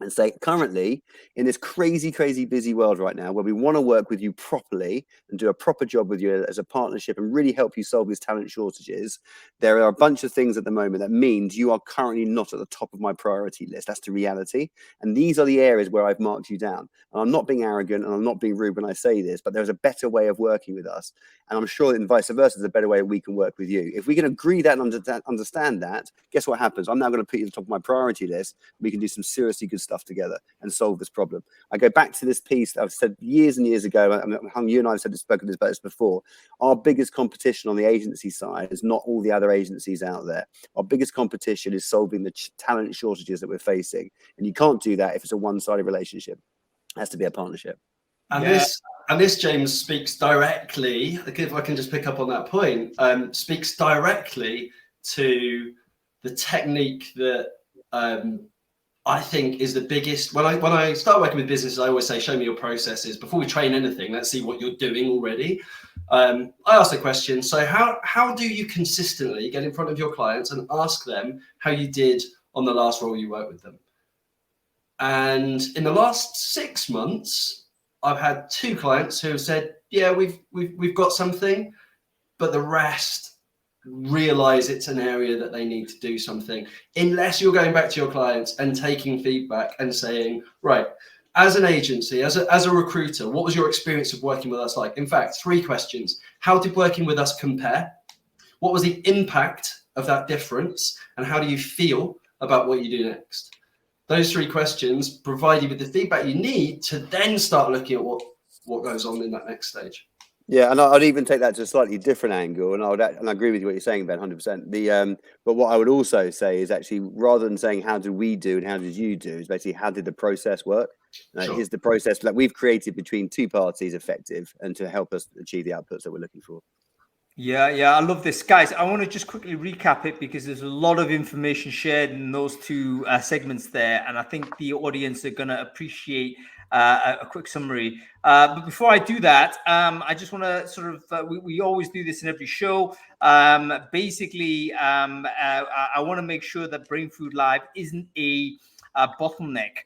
and say, currently, in this crazy, crazy busy world right now, where we want to work with you properly and do a proper job with you as a partnership and really help you solve these talent shortages, there are a bunch of things at the moment that means you are currently not at the top of my priority list. That's the reality. And these are the areas where I've marked you down. And I'm not being arrogant and I'm not being rude when I say this, but there's a better way of working with us. And I'm sure that vice versa, there's a better way we can work with you. If we can agree that and understand that, guess what happens? I'm now going to put you at the top of my priority list. We can do some seriously good stuff together and solve this problem. I go back to this piece that I've said years and years ago. You and I have spoken about this before. Our biggest competition on the agency side is not all the other agencies out there. Our biggest competition is solving the talent shortages that we're facing. And you can't do that if it's a one-sided relationship. It has to be a partnership. And this, James, speaks directly, if I can just pick up on that point, speaks directly to the technique that I think is the biggest. When I start working with businesses, I always say, show me your processes. Before we train anything, let's see what you're doing already. I ask the question, so how do you consistently get in front of your clients and ask them how you did on the last role you worked with them? And in the last 6 months, I've had 2 clients who have said, yeah, we've got something, but the rest realize it's an area that they need to do something. Unless you're going back to your clients and taking feedback and saying, right, as an agency, as a recruiter, what was your experience of working with us like? In fact, 3 questions. How did working with us compare? What was the impact of that difference? And how do you feel about what you do next? Those 3 questions provide you with the feedback you need to then start looking at what goes on in that next stage. Yeah, and I'd even take that to a slightly different angle, and I agree with you what you're saying, Ben, 100%. But what I would also say is actually, rather than saying how did we do and how did you do, is basically how did the process work? Sure. Is the process that we've created between 2 parties effective and to help us achieve the outputs that we're looking for? Yeah, I love this. Guys, I want to just quickly recap it because there's a lot of information shared in those 2 segments there. And I think the audience are going to appreciate a quick summary. But before I do that, I just want to sort of, we always do this in every show. Basically, I want to make sure that Brainfood Live isn't a bottleneck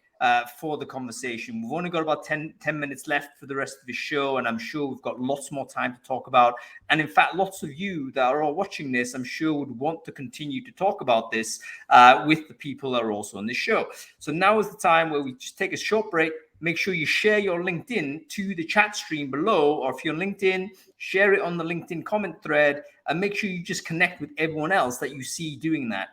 for the conversation. We've only got about 10 minutes left for the rest of the show, and I'm sure we've got lots more time to talk about. And in fact, lots of you that are all watching this, I'm sure would want to continue to talk about this with the people that are also on this show. So now is the time where we just take a short break. Make sure you share your LinkedIn to the chat stream below, or if you're on LinkedIn, share it on the LinkedIn comment thread, and make sure you just connect with everyone else that you see doing that.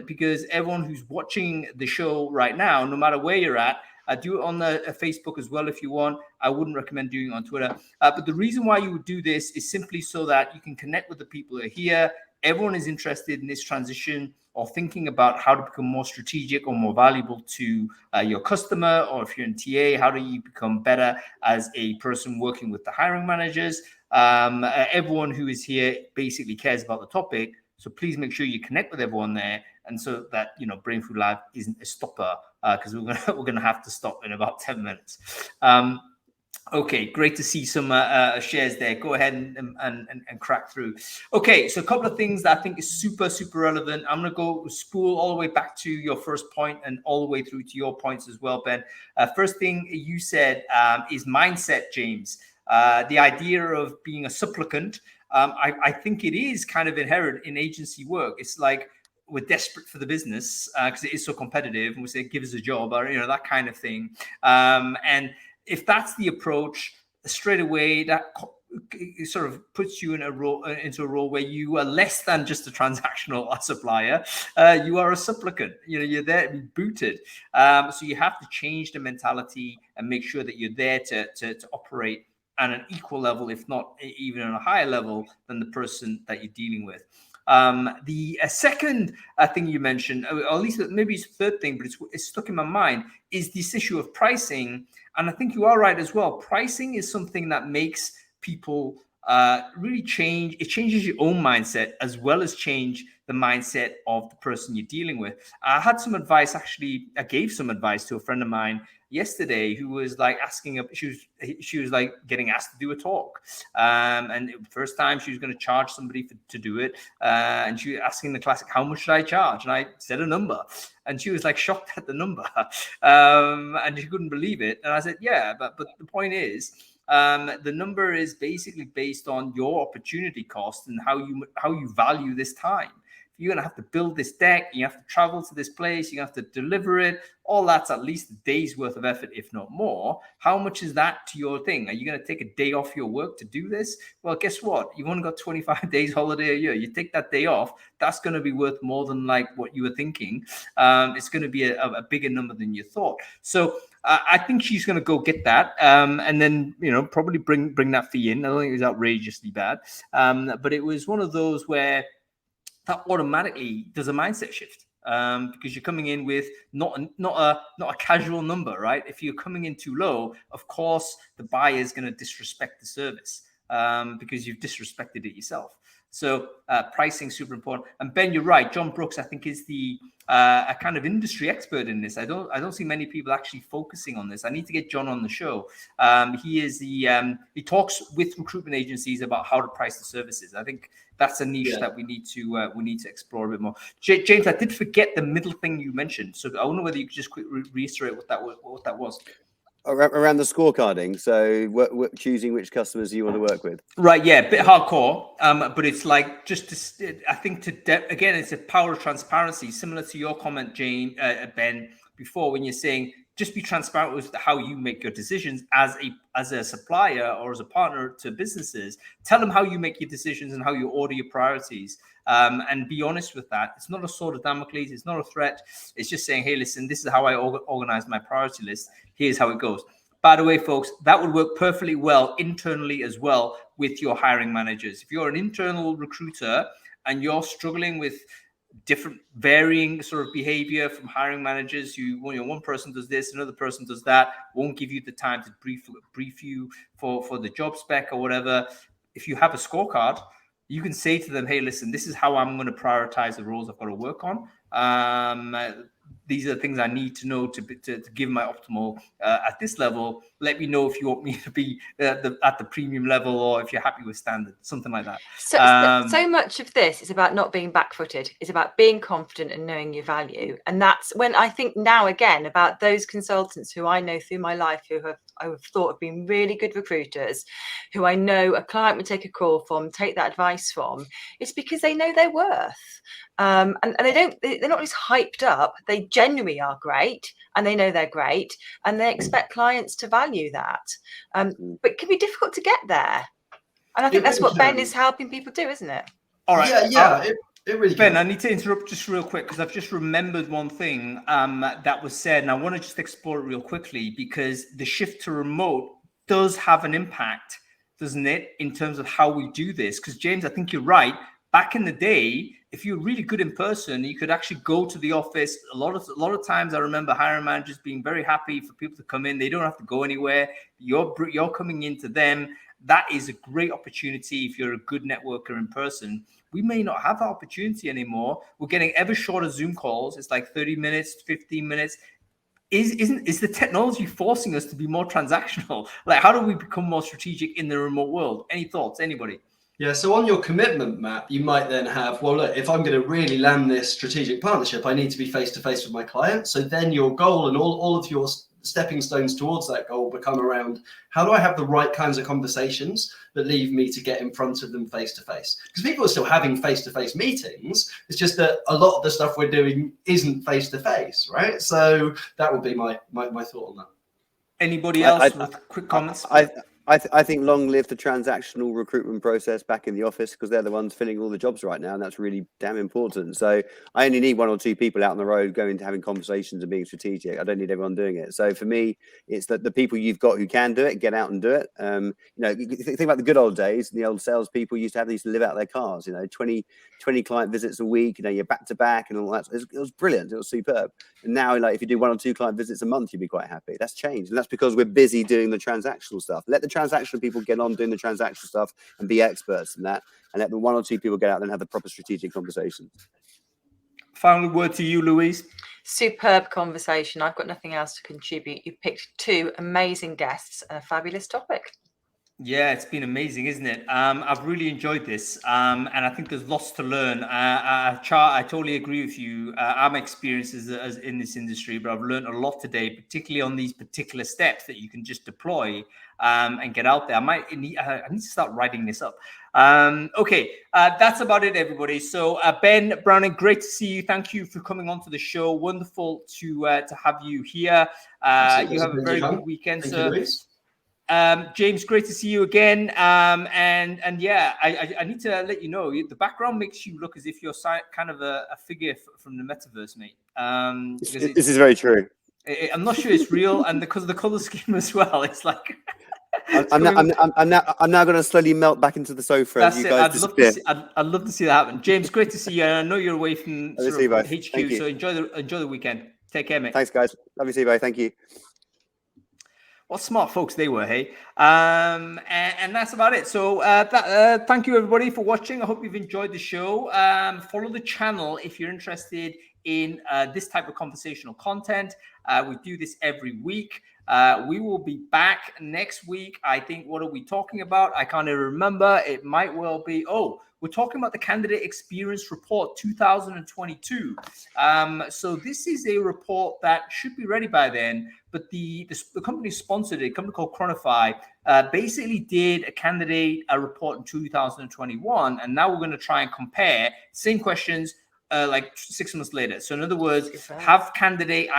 Because everyone who's watching the show right now, no matter where you're at, do it on the Facebook as well if you want. I wouldn't recommend doing it on Twitter. But the reason why you would do this is simply so that you can connect with the people who are here. Everyone is interested in this transition or thinking about how to become more strategic or more valuable to your customer, or if you're in TA, how do you become better as a person working with the hiring managers? Everyone who is here basically cares about the topic. So please make sure you connect with everyone there, and so that Brainfood Live isn't a stopper, because we're gonna have to stop in about 10 minutes. Okay, great to see some shares there. Go ahead and crack through. Okay, so a couple of things that I think is super relevant. I'm gonna go spool all the way back to your first point and all the way through to your points as well, Ben. First thing you said is mindset, James. The idea of being a supplicant. I think it is kind of inherent in agency work. It's like we're desperate for the business because it is so competitive, and we say, give us a job, or that kind of thing. And if that's the approach, straight away that sort of puts you in into a role where you are less than just a transactional supplier. You are a supplicant. You're there to be booted. So you have to change the mentality and make sure that you're there to operate at an equal level, if not even on a higher level than the person that you're dealing with. The second thing you mentioned, or at least maybe it's the third thing, but it's stuck in my mind, is this issue of pricing. And I think you are right as well. Pricing is something that makes people really changes your own mindset as well as change the mindset of the person you're dealing with. I had some advice, actually. I gave some advice to a friend of mine yesterday who was like asking, she was like getting asked to do a talk, and first time she was going to charge somebody to do it, and she was asking the classic, how much should I charge? And I said a number, and she was like shocked at the number, and she couldn't believe it. And I said, yeah, but the point is, the number is basically based on your opportunity cost and how you value this time. You're going to have to build this deck, you have to travel to this place, you have to deliver it, all that's at least a day's worth of effort, if not more. How much is that to your thing? Are you going to take a day off your work to do this? Well, guess what? You've only got 25 days holiday a year. You take that day off, that's going to be worth more than like what you were thinking. It's going to be a bigger number than you thought. So I think she's going to go get that, and then, you know, probably bring that fee in. I don't think it was outrageously bad, but it was one of those where that automatically does a mindset shift, because you're coming in with not a casual number, right? If you're coming in too low, of course the buyer is going to disrespect the service, because you've disrespected it yourself. So pricing super important. And Ben, you're right. John Brooks, I think, is a kind of industry expert in this. I don't see many people actually focusing on this. I need to get John on the show. He talks with recruitment agencies about how to price the services. I think that's a niche that we need to explore a bit more. James, I did forget the middle thing you mentioned, so I wonder whether you could just quickly reiterate what that was. Around the scorecarding, so choosing which customers you want to work with. Right, yeah, a bit hardcore, but it's like I think again, it's a power of transparency, similar to your comment, Ben, before, when you're saying just be transparent with how you make your decisions as a supplier or as a partner to businesses. Tell them how you make your decisions and how you order your priorities, and be honest with that. It's not a sword of Damocles. It's not a threat. It's just saying, hey, listen, this is how I organize my priority list. Here's how it goes. By the way, folks, that would work perfectly well internally as well with your hiring managers. If you're an internal recruiter and you're struggling with different varying sort of behavior from hiring managers, one person does this, another person does that, won't give you the time to brief you for the job spec or whatever. If you have a scorecard, you can say to them, hey, listen, this is how I'm going to prioritize the roles I've got to work on. These are the things I need to know to give my optimal at this level. Let me know if you want me to be at the premium level, or if you're happy with standard, something like that. So much of this is about not being back-footed. It's about being confident and knowing your value. And that's when I think now again about those consultants who I know through my life who I have thought have been really good recruiters, who I know a client would take a call from, take that advice from. It's because they know their worth. And they're not just hyped up. They genuinely are great, and they know they're great, and they expect clients to value that. But it can be difficult to get there. And I think that's what Ben is helping people do, isn't it? All right. Yeah. It really Ben, I need to interrupt just real quick because I've just remembered one thing that was said, and I want to just explore it real quickly, because the shift to remote does have an impact, doesn't it, in terms of how we do this? Because James, I think you're right. Back in the day, if you're really good in person, you could actually go to the office. A lot of times, I remember hiring managers being very happy for people to come in. They don't have to go anywhere. You're coming into them. That is a great opportunity if you're a good networker in person. We may not have that opportunity anymore. We're getting ever shorter Zoom calls. It's like 30 minutes, 15 minutes. Is the technology forcing us to be more transactional? Like, how do we become more strategic in the remote world? Any thoughts, anybody? Yeah, so on your commitment map, you might then have, well, look, if I'm going to really land this strategic partnership, I need to be face-to-face with my client. So then your goal and all of your stepping stones towards that goal become around, how do I have the right kinds of conversations that leave me to get in front of them face-to-face? Because people are still having face-to-face meetings. It's just that a lot of the stuff we're doing isn't face-to-face, right? So that would be my thought on that. Anybody else with quick comments? I think long live the transactional recruitment process back in the office, because they're the ones filling all the jobs right now, and that's really damn important. So I only need one or two people out on the road going to having conversations and being strategic. I don't need everyone doing it. So for me, it's that the people you've got who can do it, get out and do it. Think about the good old days. The old salespeople used to live out their cars. 20 client visits a week. You're back to back and all that. It was brilliant. It was superb. And now, if you do 1 or 2 client visits a month, you'd be quite happy. That's changed, and that's because we're busy doing the transactional stuff. Let the transactional people get on doing the transactional stuff and be experts in that, and let the 1 or 2 people get out and have the proper strategic conversations. Final word to you, Louise. Superb conversation. I've got nothing else to contribute. You picked 2 amazing guests and a fabulous topic. Yeah, it's been amazing, isn't it? I've really enjoyed this, and I think there's lots to learn. I totally agree with you. I'm experienced as in this industry, but I've learned a lot today, particularly on these particular steps that you can just deploy and get out there. I need to start writing this up. Okay, that's about it, everybody. So Ben Browning, great to see you. Thank you for coming on to the show. Wonderful to have you here. You have a very good weekend, sir. James, great to see you again. And yeah, I need to let you know, the background makes you look as if you're kind of a figure from the metaverse, mate. This is very true. I'm not sure it's real, and because of the color scheme as well, it's like I'm now going to slowly melt back into the sofa. That's as you it. guys disappear. I'd love to see that happen. James, great to see you. I know you're away from HQ, so enjoy the weekend. Take care, mate. Thanks, guys. Love you, see you, bye. Thank you. What smart folks they were, hey? And that's about it. So thank you, everybody, for watching. I hope you've enjoyed the show. Follow the channel if you're interested in this type of conversational content. We do this every week. We will be back next week. I think, what are we talking about? I can't even remember. It might well be, we're talking about the Candidate Experience Report 2022. So this is a report that should be ready by then, but the company sponsored it, a company called Chronify, basically did a candidate report in 2021, and now we're going to try and compare same questions like 6 months later. So in other words, have candidate,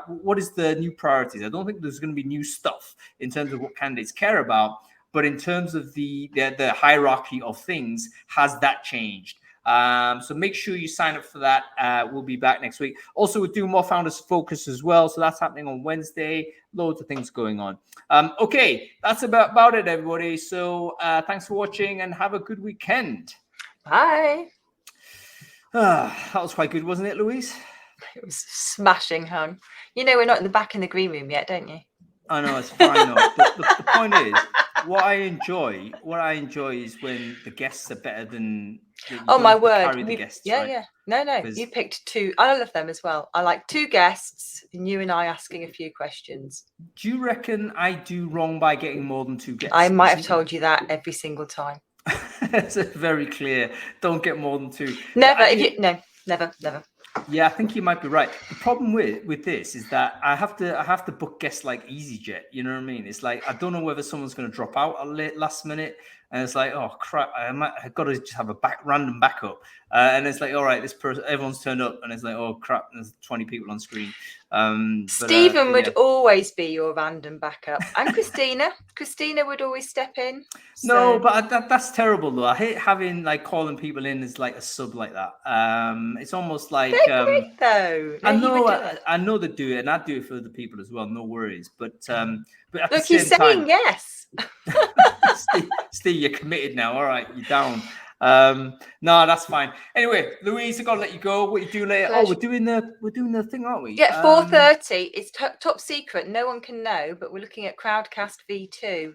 what is the new priorities? I don't think there's going to be new stuff in terms of what candidates care about, but in terms of the hierarchy of things, has that changed? So make sure you sign up for that. We'll be back next week. Also, we're doing more Founders Focus as well. So that's happening on Wednesday. Loads of things going on. Okay, that's about it, everybody. So thanks for watching and have a good weekend. Bye. That was quite good, wasn't it, Louise? It was smashing, hung. You know, we're not in the green room yet, don't you? I know, it's fine. The point is, what I enjoy is when the guests are better than. Oh my word! The guests, yeah, right? yeah. No. You picked 2. I love them as well. I like 2 guests, and you and I asking a few questions. Do you reckon I do wrong by getting more than 2 guests? I might have told you that every single time. It's very clear. Don't get more than 2. Never. Never. Yeah, I think you might be right. The problem with this is that I have to book guests like EasyJet. You know what I mean? It's like I don't know whether someone's going to drop out last minute, and it's like, oh crap, I've got to just have a random backup. And it's like, all right, this person, everyone's turned up, and it's like, oh crap, there's 20 people on screen. Stephen would always be your random backup, and Christina would always step in. So. No, but that's terrible though. I hate having calling people in as like a sub like that. It's almost like they're great though. No, I know they do it, and I do it for other people as well. No worries. But at look, the same you're saying yes. Steve, you're committed now. All right, you're down. No, that's fine. Anyway, Louise, I gotta let you go. What you do later? Pleasure. Oh, we're doing the thing, aren't we? Yeah, 4:30. It's top secret. No one can know, but we're looking at Crowdcast V2.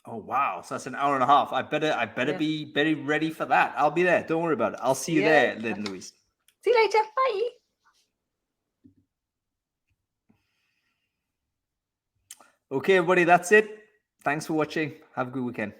Oh wow, so that's an hour and a half. I better be very ready for that. I'll be there. Don't worry about it. I'll see you there then, Louise. See you later. Bye. Okay, everybody, that's it. Thanks for watching. Have a good weekend.